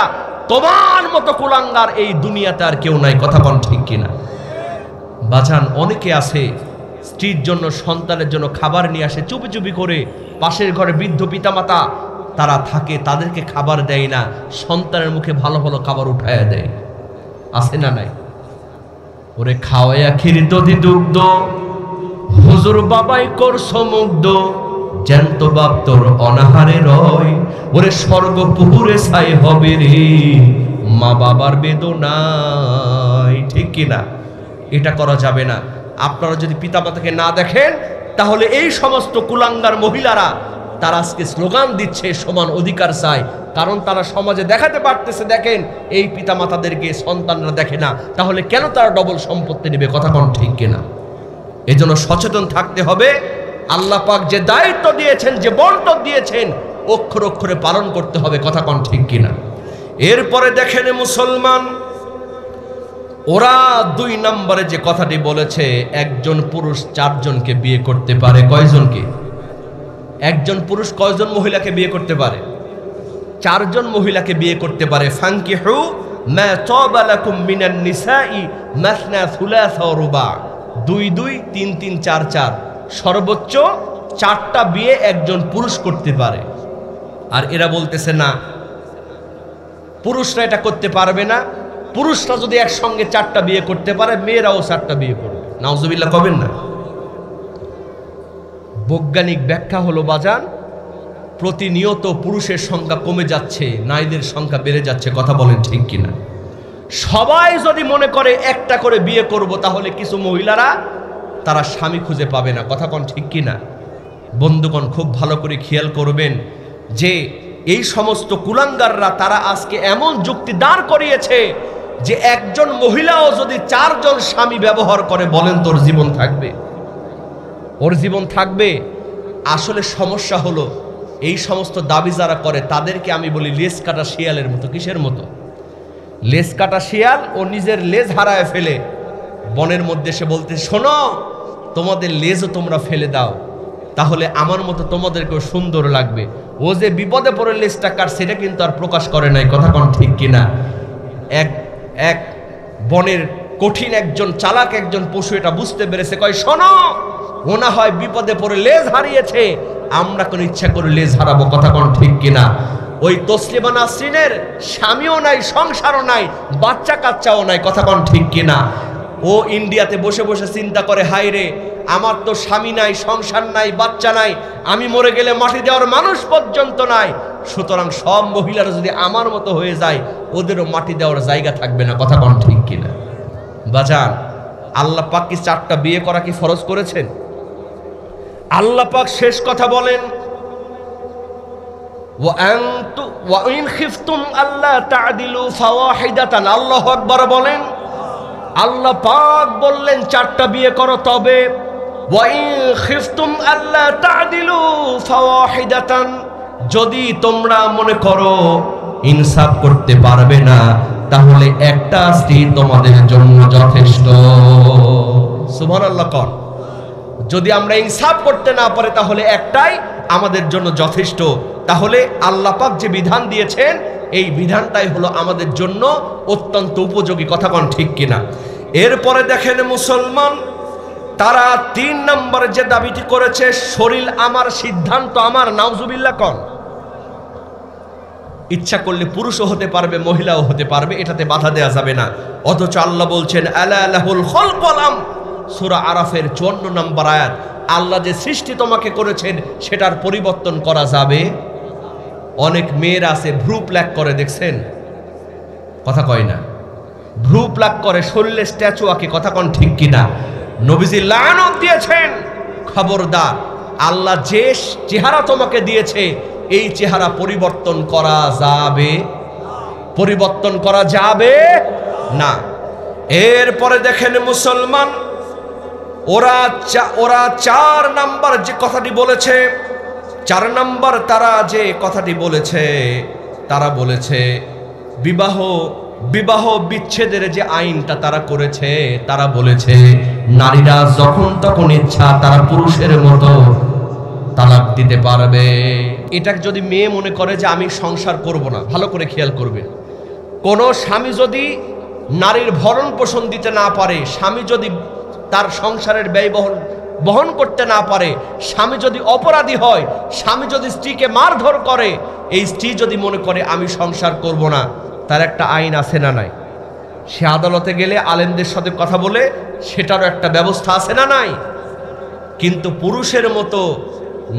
তোমার মতো কুলাঙ্গার এই দুনিয়াতে আর কেউ নাই। কথা বল ঠিক কিনা? বাজান, অনেকে আছে স্ত্রীর জন্য, সন্তানের জন্য খাবার নিয়ে আসে চুপি চুপি করে। পাশের ঘরে বৃদ্ধ পিতামাতা তারা থাকে, তাদেরকে খাবার দেয় না, সন্তানের মুখে ভালো ভালো খাবার উঠায়া দেয়। আছে না নাই? ওরে খাওয়াইয়া ক্ষীর দধি দুগ্ধ, হুজুর বাবাই করছো মুগ্ধ, জ্যান্ত বাপ তোর অনাহারে রয়, ওরে স্বর্গ পুকুরে ছাই হবে রে, মা বাবার বেদনায়। ঠিক কিনা? এটা করা যাবে না। আপনারা যদি পিতামাতাকে না দেখেন, তাহলে এই সমস্ত কুলাঙ্গার মহিলারা তারা আজকে স্লোগান দিচ্ছে সমান অধিকার চাই, কারণ তারা সমাজে দেখাতে পারতেছে, দেখেন এই পিতামাতাদেরকে সন্তানরা দেখে না, তাহলে কেন তারা ডবল সম্পত্তি নেবে? কথা কোন ঠিক কিনা? এজন্য সচেতন থাকতে হবে। আল্লাহ পাক যে দায়িত্ব দিয়েছেন, যে বন্টন দিয়েছেন, অক্ষর অক্ষরে পালন করতে হবে। কথা কোন ঠিক কিনা? এরপরে দেখেন মুসলমান, ওরা 2 নম্বরে যে কথাটি বলেছে, একজন পুরুষ 4 জনকে বিয়ে করতে পারে। কয়জনকে? একজন পুরুষ কয়জন মহিলাকে বিয়ে করতে পারে? 4 জন মহিলাকে বিয়ে করতে পারে। ফানকিহু মা তাবা লাকুম মিনান নিসাই মাসনা সুলাসা ওয়া রুবা, 2 2 3 3 4 4, সর্বোচ্চ 4টা বিয়ে একজন পুরুষ করতে পারে। আর এরা বলতেছে না, পুরুষরা এটা করতে পারবে না। পুরুষরা যদি একসঙ্গে 4টা বিয়ে করতে পারে, মেয়েরাও 4টা বিয়ে করবে। নাউজুবিল্লাহ কবেন না? বৈজ্ঞানিক ব্যাখ্যা হলো বাজান, প্রতিনিয়ত পুরুষের সংখ্যা কমে যাচ্ছে, নারীদের সংখ্যা বেড়ে যাচ্ছে। কথা বলেন ঠিক কিনা? সবাই যদি মনে করে একটা করে বিয়ে করব, তাহলে কিছু মহিলারা তারা স্বামী খুঁজে পাবে না। কথা কোন ঠিক কিনা? বন্ধুগণ, খুব ভালো করে খেয়াল করবেন যে এই সমস্ত কুলাঙ্গাররা তারা আজকে এমন যুক্তি দাঁড় করিয়েছে যে একজন মহিলাও যদি 4 জন স্বামী ব্যবহার করে, বলেন তোর জীবন থাকবে? ওর জীবন থাকবে? আসলে সমস্যা হলো, এই সমস্ত দাবি যারা করে তাদেরকে আমি বলি লেজ কাটা শিয়ালের মতো। কিসের মতো? লেজ কাটা শিয়াল ও নিজের লেজ হারায় ফেলে বনের মধ্যে এসে বলতে, শোনো, তোমাদের লেজও তোমরা ফেলে দাও, তাহলে আমার মতো তোমাদেরকেও সুন্দর লাগবে। ও যে বিপদে পড়ে লেজটা কাট, সেটা কিন্তু আর প্রকাশ করে নাই। কথা কোন ঠিক কিনা? এক বনের কঠিন একজন চালাক একজন পশু এটা বুঝতে পেরেছে, কয় শোনো, ও না হয় বিপদে পড়ে লেজ হারিয়েছে, আমরা কোন ইচ্ছা করে লেজ হারাবো? কথা কোন ঠিক কিনা? ওই তসলিমা নাসরিনের স্বামীও নাই, সংসারও নাই, বাচ্চা কাচ্চাও নাই। কথা কোন ঠিক কিনা? ও ইন্ডিয়াতে বসে বসে চিন্তা করে, হায় রে, আমার তো স্বামী নাই, সংসার নাই, বাচ্চা নাই, আমি মরে গেলে মাটি দেওয়ার মানুষ পর্যন্ত নাই, সুতরাং সব মহিলারা যদি আমার মতো হয়ে যায়, ওদেরও মাটি দেওয়ার জায়গা থাকবে না। কথা কোন ঠিক কিনা? বাজান, আল্লাহ পাক কি 4টা বিয়ে করা কি ফরজ করেছেন? আল্লাহ পাক শেষ কথা বলেন, ওয়া ইন খিফতুম আল্লা তা'দিলু ফাওয়াহিদাতান। আল্লাহু আকবার বলেন, আল্লাহ পাক বললেন 4টা বিয়ে করো, তবে ওয়াইন খিফতুম আল্লা তা'দিলু ফাওয়াহিদাতান, যদি তোমরা মনে করো ইনসাফ করতে পারবে না তাহলে একটা স্ত্রী তোমাদের জন্য যথেষ্ট। সুবহানাল্লাহ। কর যদি আমরা ইনসাফ করতে না পারি তাহলে একটাই আমাদের জন্য যথেষ্ট। তাহলে আল্লাহ পাক যে বিধান দিয়েছেন এই বিধানটাই হলো আমাদের জন্য অত্যন্ত উপযোগী। কথা কোন ঠিক কিনা? এরপরে দেখেন মুসলমান, তারা 3 নম্বরে যে দাবিটি করেছে, শরীর আমার, সিদ্ধান্ত আমার। নাউজুবিল্লাহ। কোন ইচ্ছা করলে পুরুষও হতে পারবে, মহিলাও হতে পারবে, এটাতে বাধা দেয়া যাবে না। অথচ আল্লাহ বলছেন আলা লাহুল খালকু ওয়াল আমর, সূরা আরাফের 54 নম্বর আয়াত। আল্লাহ যে সৃষ্টি তোমাকে করেছেন সেটার পরিবর্তন করা যাবে। অনেক মেয়েরা আছে ভ্রু প্লাক করে, দেখছেন? কথা কয় না, ভ্রু প্লাক করে, শরীরে স্ট্যাচু আঁকে। কথা কোন ঠিক কিনা? নবীজি লানত দিয়েছেন, খবরদার, আল্লাহ যে চেহারা তোমাকে দিয়েছে এই চেহারা পরিবর্তন করা যাবে, পরিবর্তন করা যাবে না। এরপরে দেখেন মুসলমান, ওরা 4 নাম্বার যে কথাটি বলেছে, 4 নাম্বার তারা যে কথাটি বলেছে, তারা বলেছে বিবাহ বিচ্ছেদের যে আইনটা তারা করেছে, তারা বলেছে নারীরা যখন তখন ইচ্ছা তারা পুরুষের মতো তালাক দিতে পারবে। এটা যদি মেয়ে মনে করে যে আমি সংসার করব না, ভালো করে খেয়াল করবে, কোন স্বামী যদি নারীর ভরণ পোষণ দিতে না পারে, স্বামী যদি তার সংসারের ব্যয় বহন করতে না পারে, স্বামী যদি অপরাধী হয়, স্বামী যদি স্ত্রীকে মারধর করে, এই স্ত্রী যদি মনে করে আমি সংসার করব না, তার একটা আইন আছে না নাই? সে আদালতে গেলে আলেমদের সাথে কথা বলে সেটারও একটা ব্যবস্থা আছে না নাই? কিন্তু পুরুষের মতো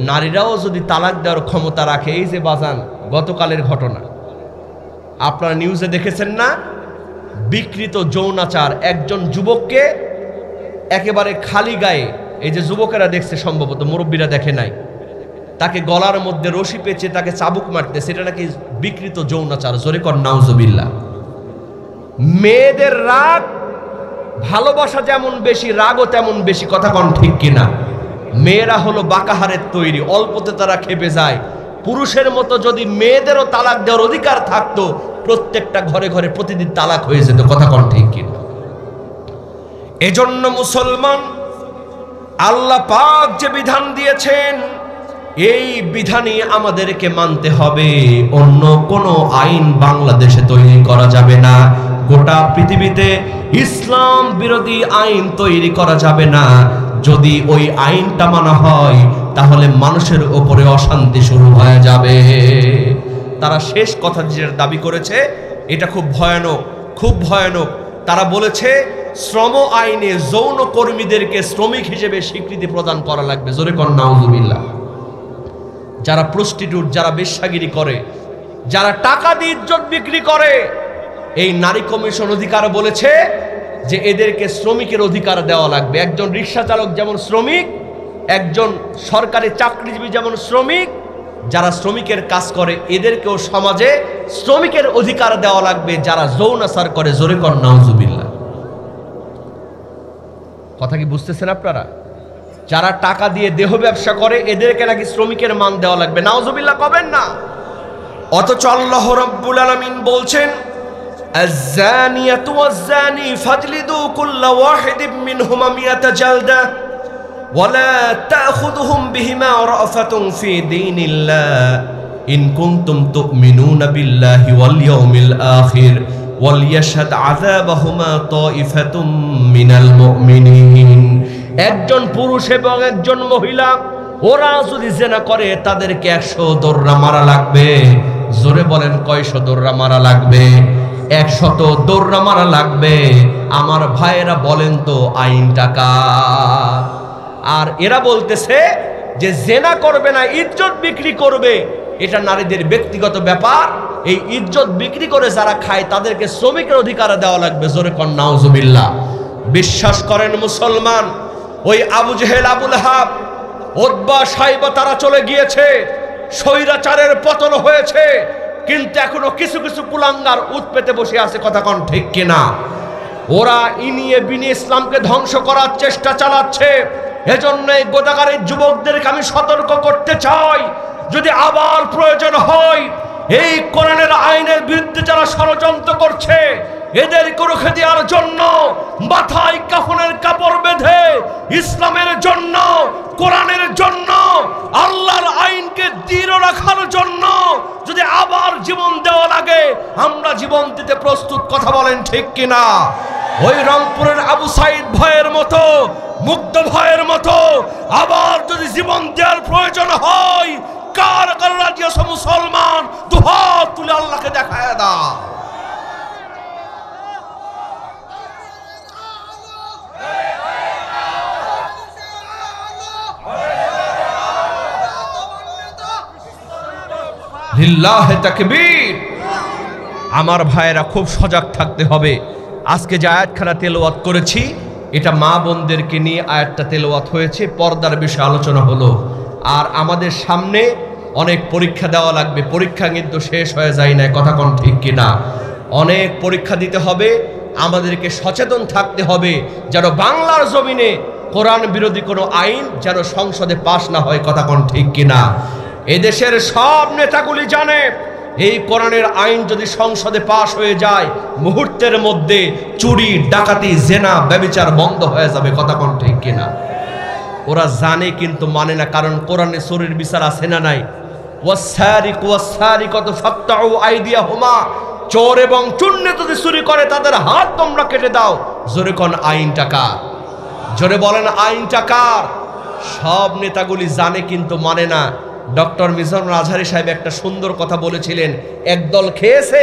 নারীরাও যদি তালাক দেওয়ার ক্ষমতা রাখে, এই যে বাজান গতকালের ঘটনা আপনারা নিউজে দেখেছেন না, বিকৃত যৌনাচার, একজন যুবককে একেবারে খালি গায়ে, এই যে যুবকেরা দেখছে, সম্ভবত মুরব্বীরা দেখে নাই, তাকে গলার মধ্যে রশি পেঁচে তাকে চাবুক মারতে, সেটা নাকি বিকৃত যৌনাচার। জোরে কর নাউজুবিল্লাহ। মেয়েদের রাগ, ভালোবাসা যেমন বেশি, রাগও তেমন বেশি। কথা কোন ঠিক কিনা? মেয়েরা হলো বাঁকাহারের তৈরি, অল্পতে তারা খেপে যায়। পুরুষের মতো যদি মেয়েদেরও তালাক দেওয়ার অধিকার থাকতো, প্রত্যেকটা ঘরে ঘরে প্রতিদিন তালাক হয়ে যেত। কথা কোন ঠিক কিনা? এজন্য মুসলমান, আল্লাহ পাক যে বিধান দিয়েছেন এই বিধানই আমাদেরকে মানতে হবে। অন্য কোনো আইন বাংলাদেশে তৈরি করা যাবে না, গোটা পৃথিবীতে ইসলাম বিরোধী আইন তৈরি করা যাবে না। যদি ওই আইনটা মানা হয় তাহলে মানুষের উপরে অশান্তি শুরু হয়ে যাবে। তারা শেষ কথা যেটা দাবি করেছে এটা খুব ভয়ানক, খুব ভয়ানক। তারা বলেছে শ্রম আইনে যৌন কর্মীদেরকে শ্রমিক হিসেবে স্বীকৃতি প্রদান করা লাগবে। জোরে কর নাউজুবিল্লাহ। যারা প্রস্টিটিউট, যারা বেশ্যাগিরি করে, যারা টাকা দিয়ে ইজ্জত বিক্রি করে, এই নারী কমিশন অধিকার বলেছে যে এদেরকে শ্রমিকের অধিকার দেওয়া লাগবে। একজন রিক্সা চালক যেমন শ্রমিক, একজন সরকারি চাকরিজীবী যেমন শ্রমিক, যারা শ্রমিকের কাজ করে এদেরকেও সমাজে শ্রমিকের অধিকার দেওয়া লাগবে। যারা যৌনাচার করে, জোরে কর নাউজুবিল্লাহ। কথা কি বুঝতেছেন আপনারা? যারা টাকা দিয়ে দেহ ব্যবসা করে এদেরকে নাকি শ্রমিকের মান দেওয়া লাগবে। নাউজুবিল্লাহ কবেন না। অথচ আল্লাহ রাব্বুল আলামিন বলছেন আয-যানিয়াতু ওয়াজ-যানি ফাজলিদু কুল্লা ওয়াহিদিম মিনহুমা মিয়াতা জালদা ওয়া লা তা'খুযুহুম বিহিমা রা'ফাতুন ফি দীনিল্লাহ ইন কুনতুম তু'মিনুনা বিল্লাহি ওয়াল ইয়াউমিল আখির ওয়াল ইয়াশহাদ আযাবাহুমা তা'iফাতুম মিনাল মুমিনিন। একজন পুরুষ এবং একজন মহিলা ওরা যদি জিনা করে তাদেরকে 100 দৌড়া মারা লাগবে। জোরে বলেন কয়শো দৌড়া মারা লাগবে? 100 দৌড়া মারা লাগবে। আমার ভাইয়েরা বলেন তো আইনটা কার? আর এরা বলতেছে যে জিনা করবে না, ইজ্জত বিক্রি করবে, এটা নারীদের ব্যক্তিগত ব্যাপার। এই ইজ্জত বিক্রি করে যারা খায় তাদেরকে শ্রমিকের অধিকার দেওয়া লাগবে। জোরে কর নাউজুবিল্লাহ। বিশ্বাস করেন মুসলমান, ওই আবু জেহেল, আবু লাহাব, উতবা, সাইবা তারা চলে গিয়েছে, স্বৈরাচারের পতন হয়েছে, কিন্তু এখনো কিছু কিছু কুলাঙ্গার উৎপেতে বসে আছে। কথা কোন ঠিক কিনা? ওরা ইনিয়ে বিনিয়ে ইসলামকে ধ্বংস করার চেষ্টা চালাচ্ছে। এজন্য এই গোদাগারের যুবকদেরকে আমি সতর্ক করতে চাই, যদি আবার প্রয়োজন হয় এই কোরআনের আইনের বিরুদ্ধে যারা ষড়যন্ত্র করছে এদেরকে রুখে দেওয়ার জন্য মাথায় কাফনের কাপড় বেঁধে ইসলামের জন্য, কোরআনের জন্য, আল্লাহর আইনকে দৃঢ় রাখার জন্য যদি আবার জীবন দেওয়া লাগে আমরা জীবন দিতে প্রস্তুত। কথা বলেন ঠিক কিনা? ওই রংপুরের আবু সাইদ ভাইয়ের মতো, মুগ্ধ ভাইয়ের মতো আবার যদি জীবন দেওয়ার প্রয়োজন হয়, কার কার রাজি আছে মুসলমান? দুহাত তুলে আল্লাহকে দেখায় দাও। লিল্লাহে তাকবীর। আমার ভাইয়েরা খুব সজাগ থাকতে হবে। আজকে যে আয়াতখানা তেলাওয়াত করেছি এটা মা বোনদেরকে নিয়ে আয়াতটা তেলাওয়াত হয়েছে, পর্দার বিষয়ে আলোচনা হলো। আর আমাদের সামনে অনেক পরীক্ষা দেওয়া লাগবে, পরীক্ষা কিন্তু শেষ হয়ে যায় না। কথা কোন ঠিক কিনা? অনেক পরীক্ষা দিতে হবে, আমাদেরকে সচেতন থাকতে হবে যেন বাংলার জমিনে কোরআন বিরোধী কোনো আইন যেন সংসদে পাশ না হয়। কথা কোন ঠিক কিনা? এদেশের সব নেতাগুলি জানে এই কোরআনের আইন যদি সংসদে পাশ হয়ে যায় মুহূর্তের মধ্যে চুরি, ডাকাতি, জেনা, ব্যভিচার বন্ধ হয়ে যাবে। কথা কোন ঠিক কিনা? ওরা জানে কিন্তু মানে না, কারণ কোরআনে চুরির বিচার আছে না নাই? ওয়াসসারিকু ওয়াসসারিকাতু ফাকতাউ আইদিয়াহুমা, চোর এবং চুন্নি যদি চুরি করে তাদের হাত তোমরা কেটে দাও। জোরে কোন আইনটা কার? জোরে বলেন আইনটা কার? সব নেতাগুলি জানে কিন্তু মানে না। ডক্টর মিজানুর আজহারি সাহেব একটা সুন্দর কথা বলেছিলেন, একদল খেয়েছে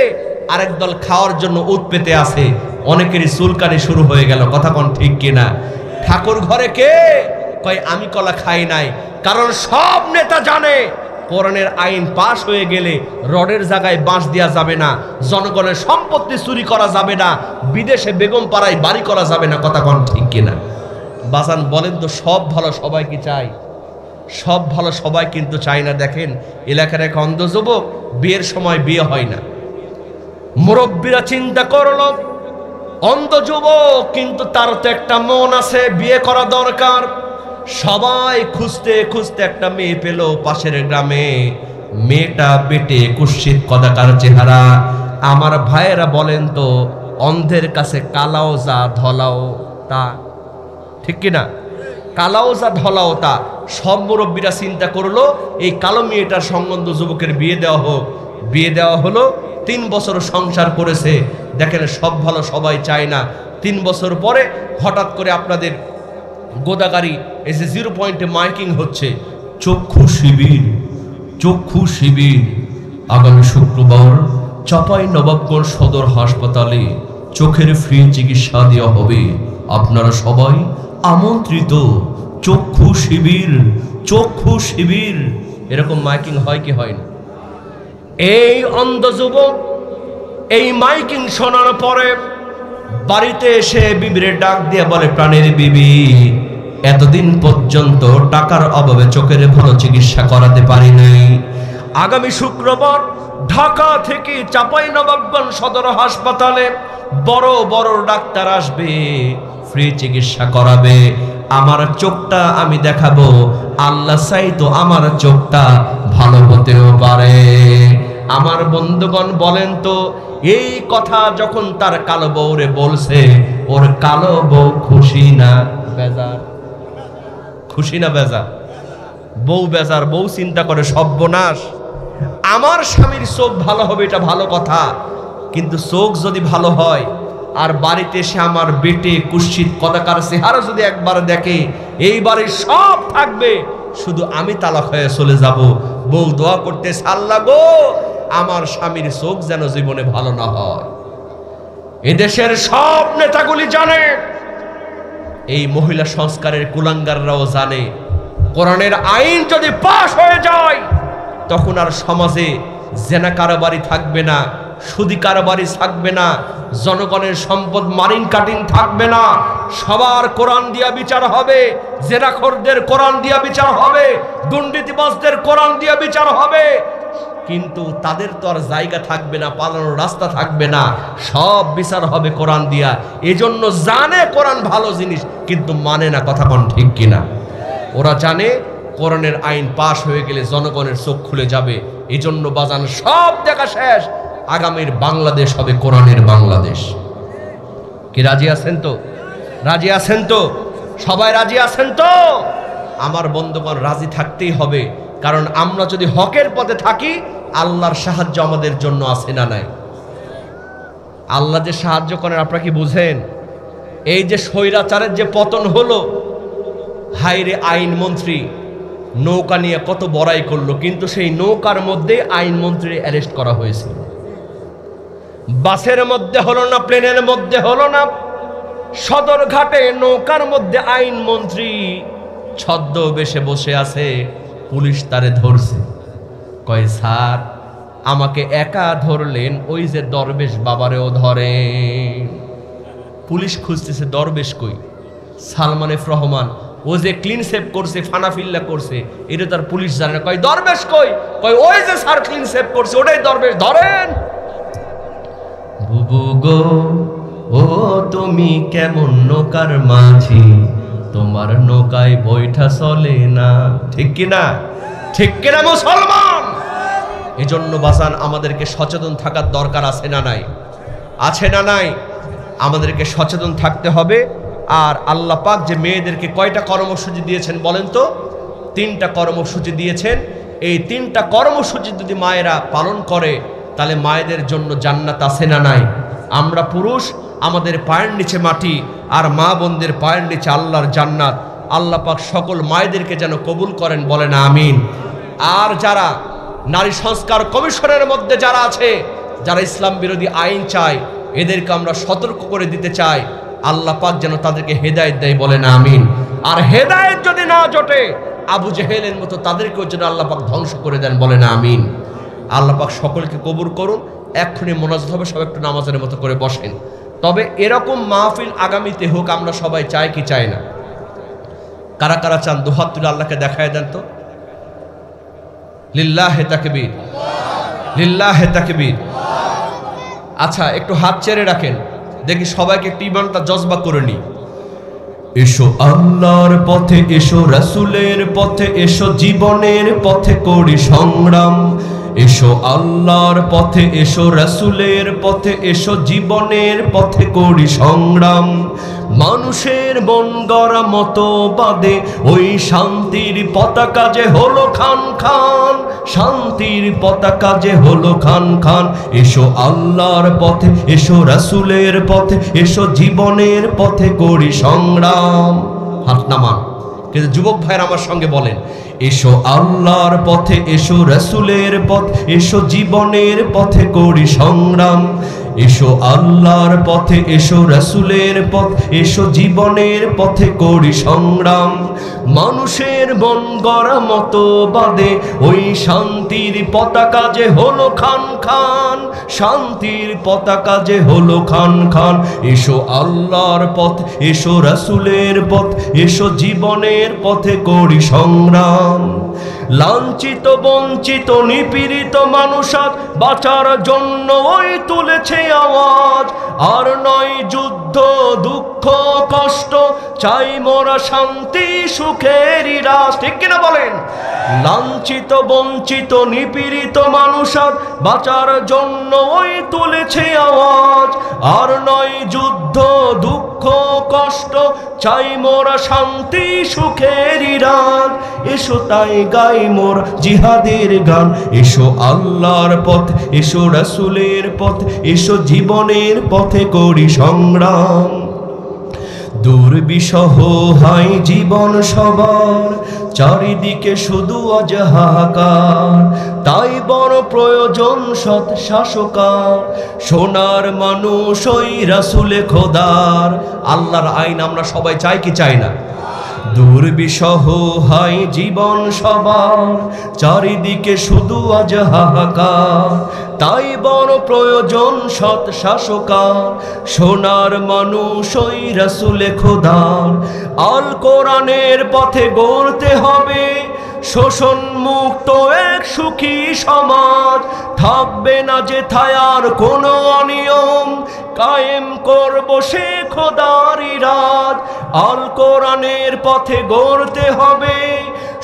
আরেক দল খাওয়ার জন্য উৎ পেতে আছে, অনেকেরই চুলকানি শুরু হয়ে গেল। কথা কোন ঠিক কিনা? ঠাকুর ঘরে কে কয় আমি কলা খাই নাই, কারণ সব নেতা জানে কোরআনের আইন পাশ হয়ে গেলে রডের জায়গায় বাঁশ দেওয়া যাবে না, জনগণের সম্পত্তি চুরি করা যাবে না, বিদেশে বেগম পাড়ায় বাড়ি করা যাবে না। কথা কোন ঠিক কিনা? বাজান বলেন তো, সব ভালো সবাই কি চাই? সব ভালো সবাই কিন্তু চায় না। দেখেন এলাকার এক অন্ধ যুবক, বিয়ের সময় বিয়ে হয় না, মুরব্বীরা চিন্তা করলো অন্ধ যুবক কিন্তু তার তো একটা মন আছে, বিয়ে করা দরকার। সবাই খুঁজতে খুঁজতে একটা মেয়ে পেল পাশের গ্রামে। মেয়েটা বেটে কুৎসিত কদাকার চেহারা। আমার ভাইয়েরা বলেন তো, অন্ধের কাছে কালাও যা ধলাও তা, ঠিক কিনা? কালাও যা ধলাও তা। সব মুরব্বীরা চিন্তা করলো এই কালো মেয়েটার সম্বন্ধ যুবকের বিয়ে দেওয়া হোক। বিয়ে দেওয়া হলো, 3 বছর সংসার করেছে। দেখেন সব ভালো সবাই চায় না। 3 বছর পরে হঠাৎ করে আপনাদের গোদাগাড়ি এই যে 0 পয়েন্টে মাইকিং হচ্ছে, চক্ষু শিবির, চক্ষু শিবির আগামী শুক্রবার চাঁপাইনবাবগঞ্জ সদর হাসপাতালে চোখের ফ্রি চিকিৎসা দেওয়া হবে, আপনারা সবাই আমন্ত্রিত। চক্ষু শিবির, চক্ষু শিবির, এরকম মাইকিং হয় কি হয় না? এই অন্ধ যুবক এই মাইকিং শোনার পরে বাড়িতে এসে বিবিরে ডাক দিয়ে বলে, প্রাণের বিবি, এতদিন পর্যন্ত টাকার অভাবে চোখের ভালো চিকিৎসা করাতে পারি নাই। আগামী শুক্রবার ঢাকা থেকে চাঁপাইনবাবগঞ্জ সদর হাসপাতালে বড় বড় ডাক্তার আসবে, ফ্রি চিকিৎসা করাবে। আমার চোখটা আমি দেখাবো, আল্লাহ চাইতো আমার চোখটা ভালো হতেও পারে। আমার বন্ধুগণ বলেন তো, এই কথা যখন তার কালো বউরে বলছে, ওর কালো বউ খুশি না বেজার? খুশি না বেজার? বউ বেজার। বউ চিন্তা করে সর্বনাশ, আমার স্বামীর চোখ ভালো হবে এটা ভালো কথা, কিন্তু চোখ যদি ভালো হয় আর বাড়িতে এসে আমার বেটে কুৎসিত কদাকার চেহারা যদি একবার দেখে, এই বাড়ির সব থাকবে, শুধু আমি তালাক হয়ে চলে যাব। বউ দোয়া করতে, আল্লাহ গো আমার স্বামীর চোখ যেন জীবনে ভালো না হয়। এদেশের সব নেতাগুলি জানে, এই মহিলা সংস্কারের কুলাঙ্গাররাও জানে, কোরআনের আইন যদি পাশ হয়ে যায় তখন আর সমাজে জেনা কারবারি থাকবে না, সুদি কারবারি থাকবে না, জনগণের সম্পদ মারিন কাটিং থাকবে না। সবার কোরআন দিয়া বিচার হবে, জেনাখোরদের কোরআন দিয়া বিচার হবে, দুর্নীতিবাজদের কোরআন দিয়া বিচার হবে। কিন্তু তাদের তো আর জায়গা থাকবে না, পালানোর রাস্তা থাকবে না, সব বিচার হবে কোরআন দিয়া। এজন্য জানে কোরআন ভালো জিনিস, কিন্তু মানে না। কথা কোন ঠিক কিনা? ওরা জানে কোরআনের আইন পাশ হয়ে গেলে জনগণের চোখ খুলে যাবে। এজন্য বাজান সব দেখা শেষ, আগামীর বাংলাদেশ হবে কোরআনের বাংলাদেশ। কি রাজি আছেন তো? রাজি আছেন তো? সবাই রাজি আছেন তো? আমার বন্ধুগণ, রাজি থাকতেই হবে, কারণ আমরা যদি হকের পথে থাকি আল্লাহর সাহায্য আমাদের জন্য আছে না নাই? আল্লাহ যে সাহায্য করেন আপনারা কি বুঝেন? এই যে স্বৈরাচারের যে পতন হলো, হাইরে আইনমন্ত্রী নৌকা নিয়ে কত বড়াই করলো, কিন্তু সেই নৌকার মধ্যে আইনমন্ত্রী অ্যারেস্ট করা হয়েছিল। বাসের মধ্যে হলো না, প্লেনের মধ্যে হলো না, সদরঘাটে নৌকার মধ্যে আইনমন্ত্রী ছদ্মবেশে বসে আছে, পুলিশ তারে ধরছে। কয় স্যার আমাকে একা ধরলেন, ওই যে দরবেশ বাবারেও ধরেন। পুলিশ খুঁজতেছে দরবেশ কই, সালমান এফ রহমান, ও যে ক্লিন সেভ করছে, ফানাফিল্লা করছে, এটা তার পুলিশ জানে না। কয় দরবেশ কই? কয় ওই যে স্যার ক্লিন সেভ করছে, ওটাই দরবেশ, ধরেন। বুবু গো ও তুমি কেমন নৌকার মাঝি, তোমার নৌকায় বৈঠা চলে না। ঠিক কিনা? ঠিক কিনা মুসলমান? এজন্য বাসান আমাদেরকে সচেতন থাকার দরকার আছে না নাই? আছে না নাই? আমাদেরকে সচেতন থাকতে হবে। আর আল্লাহ পাক যে মেয়েদেরকে কয়টা কর্মসূচি দিয়েছেন বলেন তো? 3টা কর্মসূচি দিয়েছেন। এই 3টা কর্মসূচি যদি মায়েরা পালন করে তাহলে মায়েদের জন্য জান্নাত আছে না নাই? আমরা পুরুষ, আমাদের পায়ের নিচে মাটি, আর মা বোনদের পায়ের নিচে আল্লাহর জান্নাত। আল্লাহ পাক সকল মায়েদেরকে যেন কবুল করেন, বলেন আমিন। আর যারা নারী সংস্কার কমিশনের মধ্যে যারা আছে, যারা ইসলাম বিরোধী আইন চায়, এদেরকে আমরা সতর্ক করে দিতে চাই, আল্লাহ পাক যেন তাদেরকে হেদায়েত দেয়, বলেন আমিন। আর হেদায়েত যদি না জোটে, আবু জেহেলের মতো তাদেরকেও যেন আল্লাহ পাক ধ্বংস করে দেন, বলেন আমিন। আল্লাহ পাক সকলকে কবুল করুন। এক্ষুনি মোনাজাত হবে, সব একটু নামাজের মতো করে বসেন। তবে এরকম মাহফিল আগামীতে হোক, আমরা সবাই চাই কি চাই না? কারা কারা চান দুহাত তুলে আল্লাহকে দেখায় দেন তো। লিল্লাহে তাকবীর, লিল্লাহে তাকবীর। আচ্ছা একটু হাত চেড়ে রাখেন, দেখি সবাইকে একটু ইমানটা জজবা করে নি। এসো আল্লাহর পথে, এসো রাসূলের পথে, এসো জীবনের পথে করি সংগ্রাম। এসো আল্লাহর পথে, এসো রাসূলের পথে, এসো জীবনের পথে করি সংগ্রাম। মানুষের মন গড়া মতবাদে ওই শান্তির পতাকা যে হলো খান খান, শান্তির পতাকা যে হলো খান খান। এসো আল্লাহর পথে, এসো রাসূলের পথে, এসো জীবনের পথে করি সংগ্রাম। হাত নামান। কিন্তু যুবক ভাইরা আমার সঙ্গে বলেন, এসো আল্লাহর পথে, এসো রাসূলের পথ, এসো জীবনের পথে করি সংগ্রাম। এসো আল্লাহর পথে, এসো রাসূলের পথ, এসো জীবনের পথে করি সংগ্রাম। মানুষের মন গড়া মতবাদে ওই শান্তির পতাকা যে হলো খান খান, শান্তির পতাকা যে হলো খান খান। এসো আল্লাহর পথ, এসো রাসূলের পথ, এসো জীবনের পথে করি সংগ্রাম। লাঞ্ছিত বঞ্চিত নিপীড়িত মানুষ আজ বাঁচার জন্য ওই তুলেছে আওয়াজ। আর নয় যুদ্ধ দুঃখ কষ্ট, চাই মোরা শান্তি সুখের রাজ। ঠিক কিনা বলেন? লাঞ্ছিত বঞ্চিত নিপীড়িত মানুষ আজ বাঁচার জন্য ওই তুলেছে আওয়াজ। আর নয় যুদ্ধ দুঃখ কষ্ট, চাই মোরা শান্তি সুখের রাজ। এসো তাই গাই মোর জিহাদের গান। এসো আল্লাহর পথ, এসো রাসূলের পথ, এসো জীবনের পথে করি সংগ্রাম। দুর্বিষহ হয় জীবন সবার, চারিদিকে শুধু আজ হাহাকার। তাই বড় প্রয়োজন সৎ শাসকার, সোনার মানুষ ওই রাসূলে খোদার। আল্লাহর আইন আমরা সবাই চাই কি চাই না? দুর্বিষহ হয় জীবন সবার, চারিদিকে শুধু আজ হাহাকার। তাই বড় প্রয়োজন সৎ শাসকার, সোনার মানুষ ওই রাসূলে খোদার। আল কোরআনের পথে গড়তে হবে শোষণ মুক্ত এক সুখী সমাজ, থাকবে না যে থায়ার কোনো অনিয়ম, কায়েম করব সে খোদারি রাজ। আল কোরআনের পথে গড়তে হবে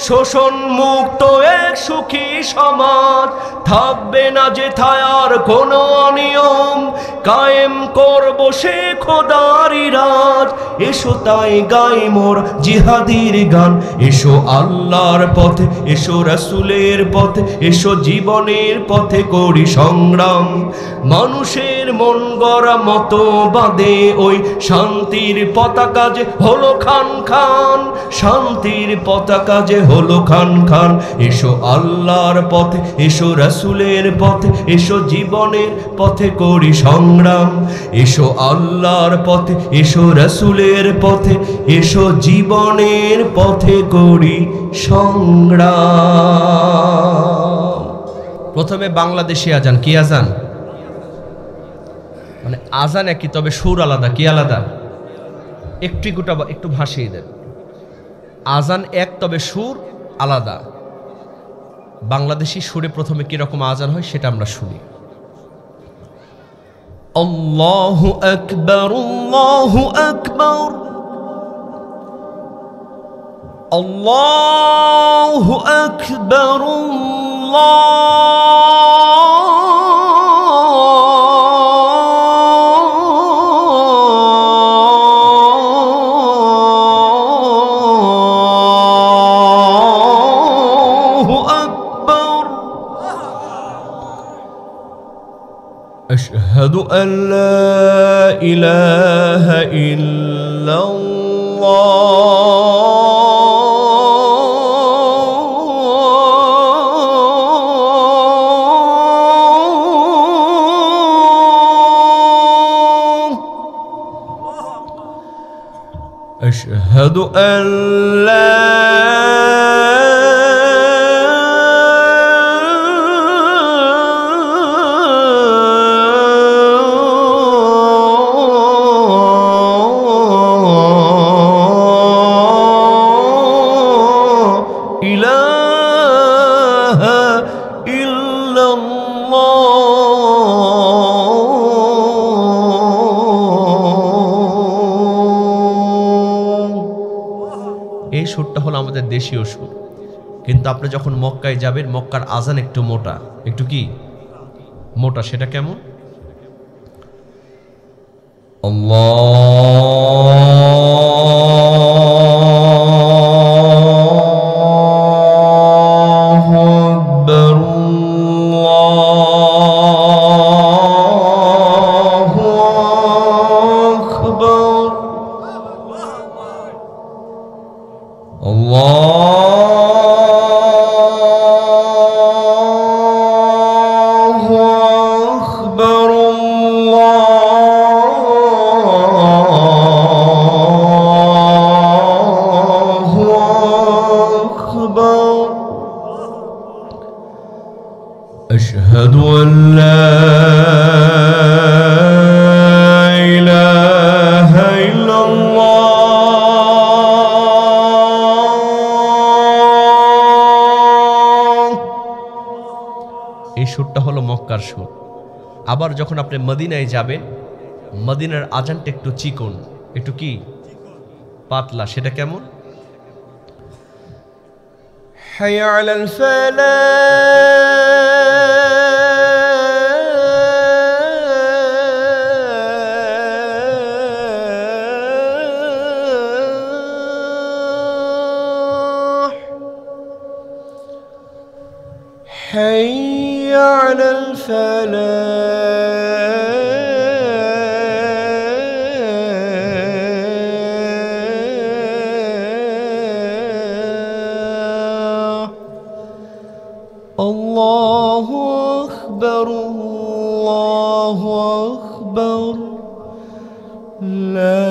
শোষণ মুক্ত এক সুখী সমাজ, থাকবে না যে থায়ার কোনো অনিয়ম, কায়েম করব সে খোদারি রাজ। এসো তাই গাই মোর জিহাদির গান, এসো আল্লাহর পথে, এসো রাসূলের পথে, এসো জীবনের পথে করি সংগ্রাম। মানুষের মন গড়া মতো বাঁধে ওই শান্তির পতাকা যে হলো খান খান, শান্তির পতাকা যে হলো খান খান। এসো আল্লাহর পথে, এসো রাসূলের পথে, এসো জীবনের পথে করি সংগ্রাম। এসো আল্লাহর পথে, এসো রাসূলের পথে, এসো জীবনের পথে করি সংগ্রাম। প্রথমে বাংলাদেশি আজান, কি আজান? মানে আজান একই, তবে সুর আলাদা। কি আলাদা? একটু ভাসিয়ে দেন। আজান এক, তবে সুর আলাদা। বাংলাদেশি সুরে প্রথমে কিরকম আজান হয় সেটা আমরা শুনি। আল্লাহু আকবার, আল্লাহু আকবার, আল্লাহু আকবার, أشهد أن لا إله إلا الله، أشهد أن لا এই সুরটা হলো আমাদের দেশীয় সুর। কিন্তু আপনি যখন মক্কায় যাবেন, মক্কার আজান একটু মোটা। একটু কি মোটা? সেটা কেমন? আল্লাহু আকবার, আল্লাহু আকবার, আল্লাহু আকবার, আল্লাহু আকবার। আশহাদু আন লা ইলাহা ইল্লাল্লাহ। এই সুরটা হলো মক্কার সুর। আবার যখন আপনি মদিনায় যাবেন, মদিনার আজানটা একটু চিকন, একটু কি পাতলা। সেটা কেমন? হাইয়া আলাল ফালাহ, হাইয়া আলাল ফালাহ, আল্লাহু আকবার, আল্লাহু আকবার, লা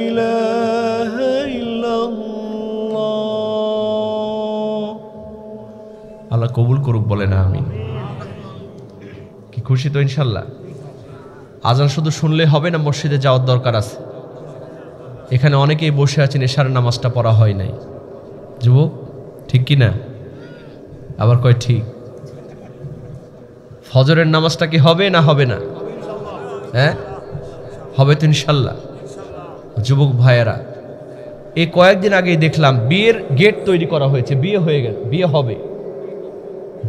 ইলাহা ইল্লাল্লাহ। আল্লাহ কবুল করুক, বলে না আমি। কি খুশি তো ইনশাল্লাহ। আজান শুধু শুনলে হবে না, মসজিদে যাওয়ার দরকার আছে। এখানে অনেকেই বসে আছেন, এশার নামাজটা পড়া হয় নাই। যুবক, ঠিক কি না? আবার কয় ঠিক। ফজরের নামাজটা কি হবে না হবে না? হ্যাঁ, হবে তো ইনশাল্লাহ। যুবক ভাইয়েরা, এই কয়েকদিন আগেই দেখলাম বিয়ের গেট তৈরি করা হয়েছে, বিয়ে হয়ে গেছে, বিয়ে হবে।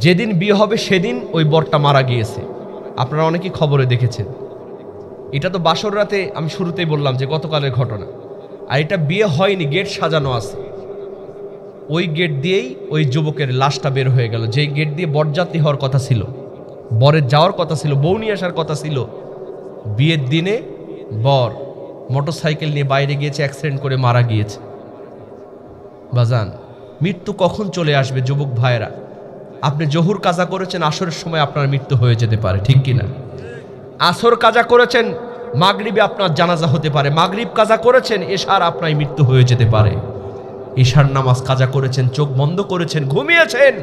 যেদিন বিয়ে হবে সেদিন ওই বরটা মারা গিয়েছে। আপনারা অনেকেই খবরে দেখেছেন। এটা তো বাসর রাতে, আমি শুরুতেই বললাম যে গতকালের ঘটনা। আর এটা বিয়ে হয়নি, গেট সাজানো আছে। ওই গেট দিয়েই ওই যুবকের লাশটা বের হয়ে গেল, যেই গেট দিয়ে বরযাত্রী হওয়ার কথা ছিল, বরের যাওয়ার কথা ছিল, বউ নিয়ে আসার কথা ছিল। বিয়ের দিনে বর মোটরসাইকেল নিয়ে বাইরে গিয়েছে, অ্যাক্সিডেন্ট করে মারা গিয়েছে। বাজান, মৃত্যু কখন চলে আসবে যুবক ভাইয়েরা? আপনি জহুর কাজা করেছেন, আসরের সময় আপনার মৃত্যু হয়ে যেতে পারে, ঠিক কিনা? আসর কাজা করেছেন, মাগরিবে আপনার জানাজা হতে পারে। মাগরিব কাজা করেছেন, এশার আপনার মৃত্যু হয়ে যেতে পারে। এশার নামাজ কাজা করেছেন, চোখ বন্ধ করেছেন, ঘুমিয়েছেন।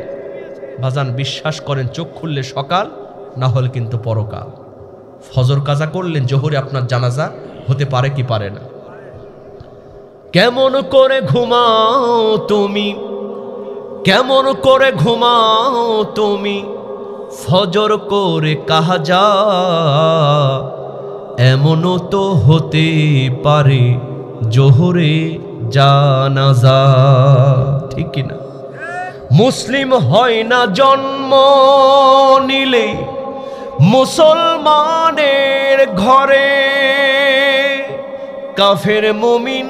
বাজান, বিশ্বাস করেন, চোখ খুললে সকাল, না হলে কিন্তু পরকাল। ফজর কাজা করলেন, জোহরে আপনার জানাজা হতে পারে কি পারে না। কেমন করে ঘুমাও তুমি, কেমন করে ঘুমাও তুমি, ফজর করে কাহাজা, এমনও তো হতে পারে জোহরে জানাজা, ঠিক কিনা? মুসলিম হয় না জন্ম নিলে মুসলমানের ঘরে, কাফের মুমিন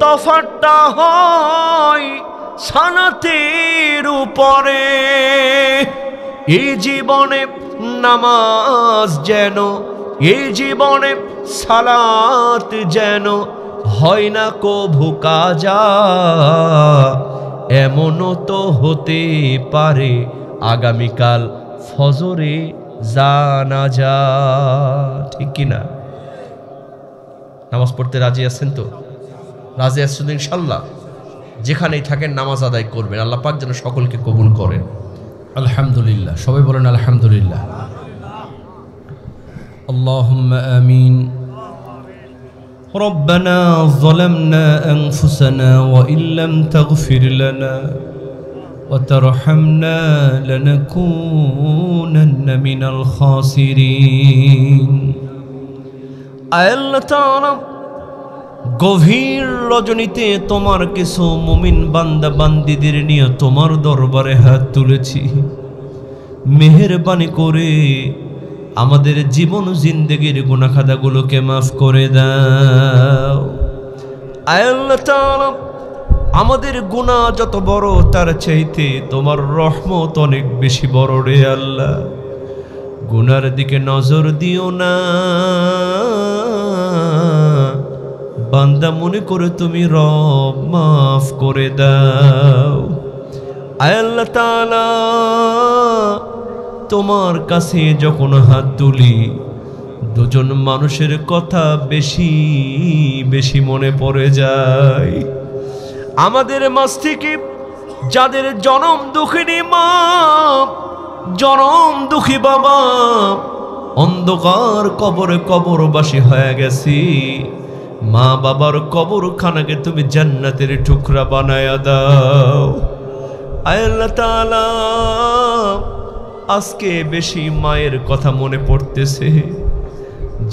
তফাৎটা হয় সানাতের উপরে। এই জীবনে নামাজ যেন, এই জীবনে সালাত যেন হয় না কভু কাজা, এমনও তো হতে পারে আগামীকাল ফজরে জানাজা, ঠিক কিনা? নামাজ পড়তে রাজি আছেন তো? রাজি আছেন ইনশাল্লাহ? যেখানেই থাকেন নামাজ আদায় করবেন, আল্লাহ পাক যেন সকলকে কবুল করেন। আলহামদুলিল্লাহ, সবাই বলেন আলহামদুলিল্লাহ। আল্লাহুম্মা আমিন। ربنا ظلمنا أنفسنا وإن لم تغفر لنا وترحمنا لنكونن من الخاسرين। আল্লাহ তাআলা, গভীর রজনীতে তোমার কিছু মুমিন বান্দা বান্দীদের নিয়ে তোমার দরবারে হাত তুলেছি। মেহেরবানি করে আমাদের জীবন জিন্দেগির গুনাহ খাতাগুলোকে মাফ করে দাও। আল্লাহ তাআলা, আমাদের গুনাহ যত বড় তার চাইতে তোমার রহমত অনেক বেশি বড় রে আল্লাহ। গুনার দিকে নজর দিও না, বান্দা মনে করে তুমি রব মাফ করে দাও। আল্লাহ তাআলা, তোমার কাছে যখন হাত তুলি, দুজন মানুষের কথা বেশি বেশি মনে পড়ে যায়। আমাদের মাঝ থেকে যাদের জনম দুঃখিনী মা, জনম দুঃখী বাবা, অন্ধকার কবরে কবরবাসী হয়ে গেছি, মা বাবার কবরখানাকে তুমি জান্নাতের টুকরা বানায়া দাও। আল্লাহ তাআলা, আজকে বেশি মায়ের কথা মনে পড়তেছে,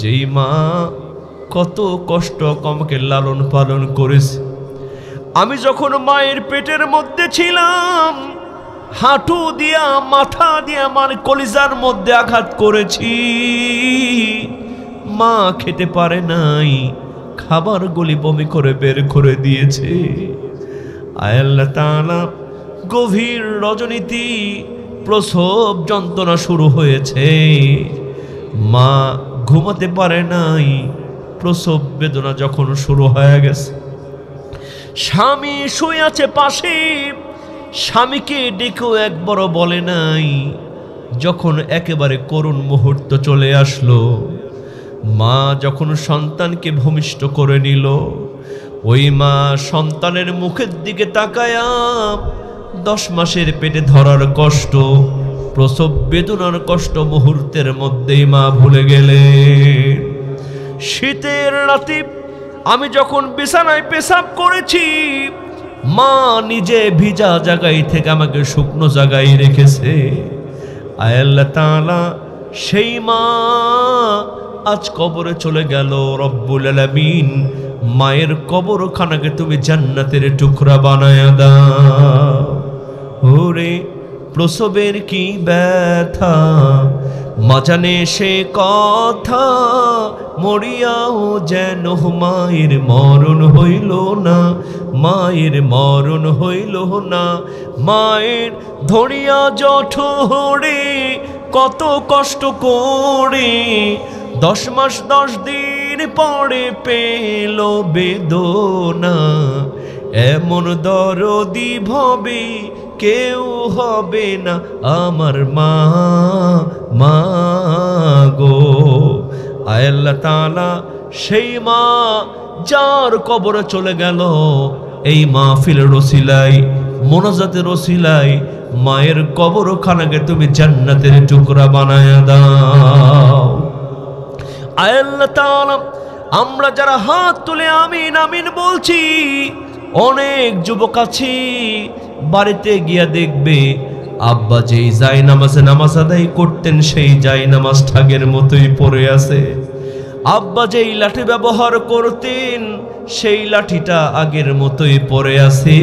যেই মা কত কষ্ট আমাকে লালন পালন করেছে। আমি যখন মায়ের পেটের মধ্যে ছিলাম, হাঁটু দিয়া মাথা দিয়া আমার কলিজার মধ্যে আঘাত করেছি। মা খেতে পারে নাই, খাবার গলি বমি করে বের করে দিয়েছে। আল্লাহ তাআলা, গভীর রজনীতে প্রসব যন্ত্রণা শুরু হয়েছে, মা ঘুমাতে পারে নাই। প্রসব বেদনা যখন শুরু হয়ে গেছে, স্বামী শুয়ে আছে পাশে, স্বামীকে ডেকেও একবারও বলে নাই। যখন একেবারে করুণ মুহূর্ত চলে আসলো, মা যখন সন্তানকে ভূমিষ্ঠ করে নিল, ওই মা সন্তানের মুখের দিকে তাকায়া 10 মাসের পেটে ধরার কষ্ট, প্রসব বেদনার কষ্ট মুহূর্তের মধ্যেই মা ভুলে গেলেন। শীতের রাতে আমি যখন বিছানায় পেশাব করেছি, মা নিজে ভিজা জায়গায় থেকে আমাকে শুকনো জায়গায় রেখেছে। আয় আল্লাহ তাআলা, সেই মা আজ কবরে চলে গেল। রব্বুল আলামিন, মায়ের কবরখানাকে তুমি জান্নাতের টুকরা বানায়া দাও। ওরে প্রসবের কি ব্যথা, মা জানে সে কথা, মরিয়াও যেন মায়ের মরণ হইল না, মায়ের মরণ হইল না। মায়ের ধরিয়া জঠরে কত কষ্ট করে 10 মাস 10 দিন পরে পেল বেদনা। এমন দরদি ভবে কেউ হবে না আমার মা, মা গো। আয় আল্লাহ তাআলা, সেই মা যার কবরে চলে গেল, এই মাহফিলের ওসিলায়, মোনাজাতের ওসিলায় মায়ের কবরখানাকে তুমি জান্নাতের টুকরা বানায়া দাও। আয় আল্লাহ তাআলা, আমরা যারা হাত তুলে আমিন আমিন বলছি, অনেক যুবক আছে বাড়িতে গিয়া দেখবে আব্বা যেই জায়নামাজে নামাজ আদায় করতেন সেই জায়নামাজ ঠাগের মতোই পড়ে আছে। আব্বা যেই লাঠি ব্যবহার করতেন সেই লাঠিটা আগের মতোই পড়ে আছে,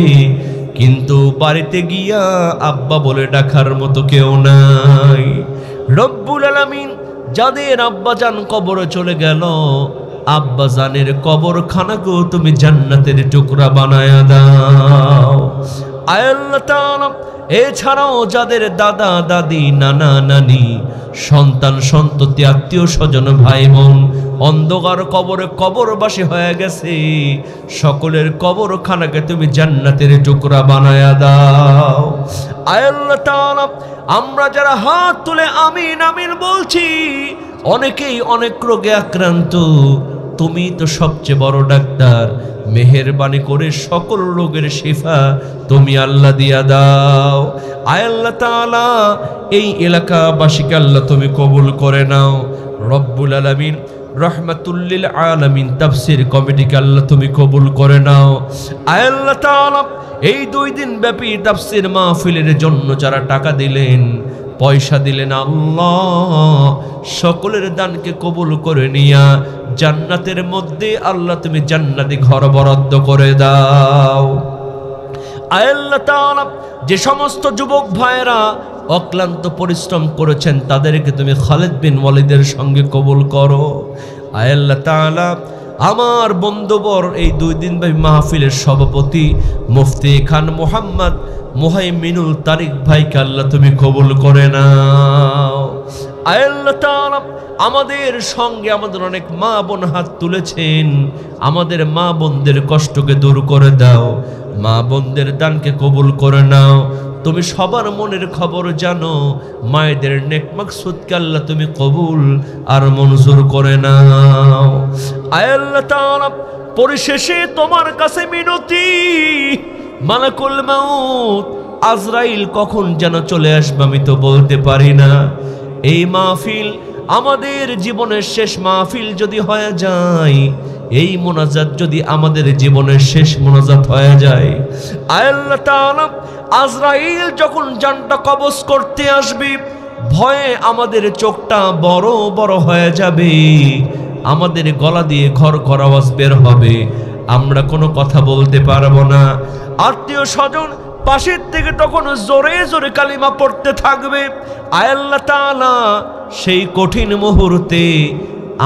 কিন্তু বাড়িতে গিয়া আব্বা বলে ডাকার মতো কেউ নাই। রব্বুল আলামিন, যাদের আব্বা জান কবরে চলে গেল, আব্বা জানের কবরখানাকেও তুমি জান্নাতের টুকরা বানায়া দাও। আয় আল্লাহ তাআলা, এছাড়াও যাদের দাদা দাদি নানা নানি সন্তান সন্ততি আত্মীয় স্বজন ভাই বোন অন্ধকার কবরে কবরবাসী হয়ে গেছে, সকলের কবরখানাকে তুমি জান্নাতের টুকরা বানায়া দাও। আয় আল্লাহ তাআলা, আমরা যারা হাত তুলে আমিন আমিন বলছি, অনেকেই অনেক রোগে আক্রান্ত, তুমি তো সবচেয়ে বড় ডাক্তার, মেহেরবানি করে সকল রোগের শিফা তুমি আল্লাহ দিয়া দাও। আয় আল্লাহ তাআলা, এই এলাকাবাসীকে আল্লাহ তুমি কবুল করে নাও। রব্বুল আলামিন, রহমাতুল লিল আলামিন তাফসীর কমিটিকে আল্লাহ তুমি কবুল করে নাও। আয় আল্লাহ তাআলা, এই 2 দিন ব্যাপী তাফসীর মাহফিলের জন্য যারা টাকা দিলেন, পয়সা দিলেন, আল্লাহ সকলের দানকে কবুল করে নিয়া জান্নাতের মধ্যে আল্লাহ তুমি জান্নাতি ঘর বরাদ্দ করে দাও। আয় আল্লাহ তাআলা, যে সমস্ত যুবক ভাইরা অক্লান্ত পরিশ্রম করেছেন তাদেরকে তুমি খালিদ বিন ওয়ালিদের সঙ্গে কবুল করো। আয় আল্লাহ তাআলা, আমার বন্ধুবর এই 2 দিন ব্যাপী মাহফিলের সভাপতি মুফতি খান মোহাম্মদ মুহাইমিনুল তারিক ভাইকে আল্লাহ তুমি কবুল করে নাও। আয় আল্লাহ তাআলা, আমাদের সঙ্গে আমাদের অনেক মা বোন হাত তুলেছেন, আমাদের মা বোনদের কষ্টকে দূর করে দাও, মা বোনদের দানকে কবুল করে নাও। তুমি সবার মনের খবর জানো, মায়েদের নেক মাকসুদকে আল্লাহ তুমি কবুল আর মঞ্জুর করে নাও। আয় আল্লাহ তাআলা, পরিশেষে তোমার কাছে মিনতি, মালাকুল মাউত আজরাইল কখন যেন চলে আসবে আমি তো বলতে পারি না। এই মাহফিল আমাদের জীবনের শেষ মাহফিল যদি হয়ে যায়, এই মোনাজাত যদি আমাদের জীবনের শেষ মোনাজাত হয়ে যায়, আয় আল্লাহ তাআলা, আজরাইল যখন জানটা কবজ করতে আসবে, ভয়ে আমাদের চোখটা বড় বড় হয়ে যাবে, আমাদের গলা দিয়ে ঘর ঘর আওয়াজ বের হবে, আমরা কোনো কথা বলতে পারবো না। আত্মীয় স্বজন পাশের থেকে তখন জোরে জোরে কালিমা পড়তে থাকবে। আয় আল্লাহ তাআলা, সেই কঠিন মুহূর্তে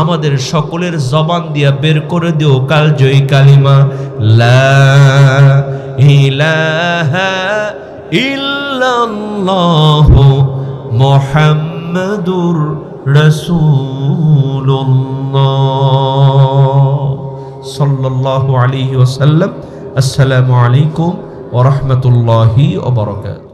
আমাদের সকলের জবান দিয়া বের করে দিও কালজয়ী কালিমা লা ইলাহা ইল্লাল্লাহু মুহাম্মাদুর রাসূলুল্লাহ সাল্লাল্লাহু আলাইহি ওয়াসাল্লাম। আসসালামু আলাইকুম ওয়া রাহমাতুল্লাহি ওয়া বারাকাতুহু।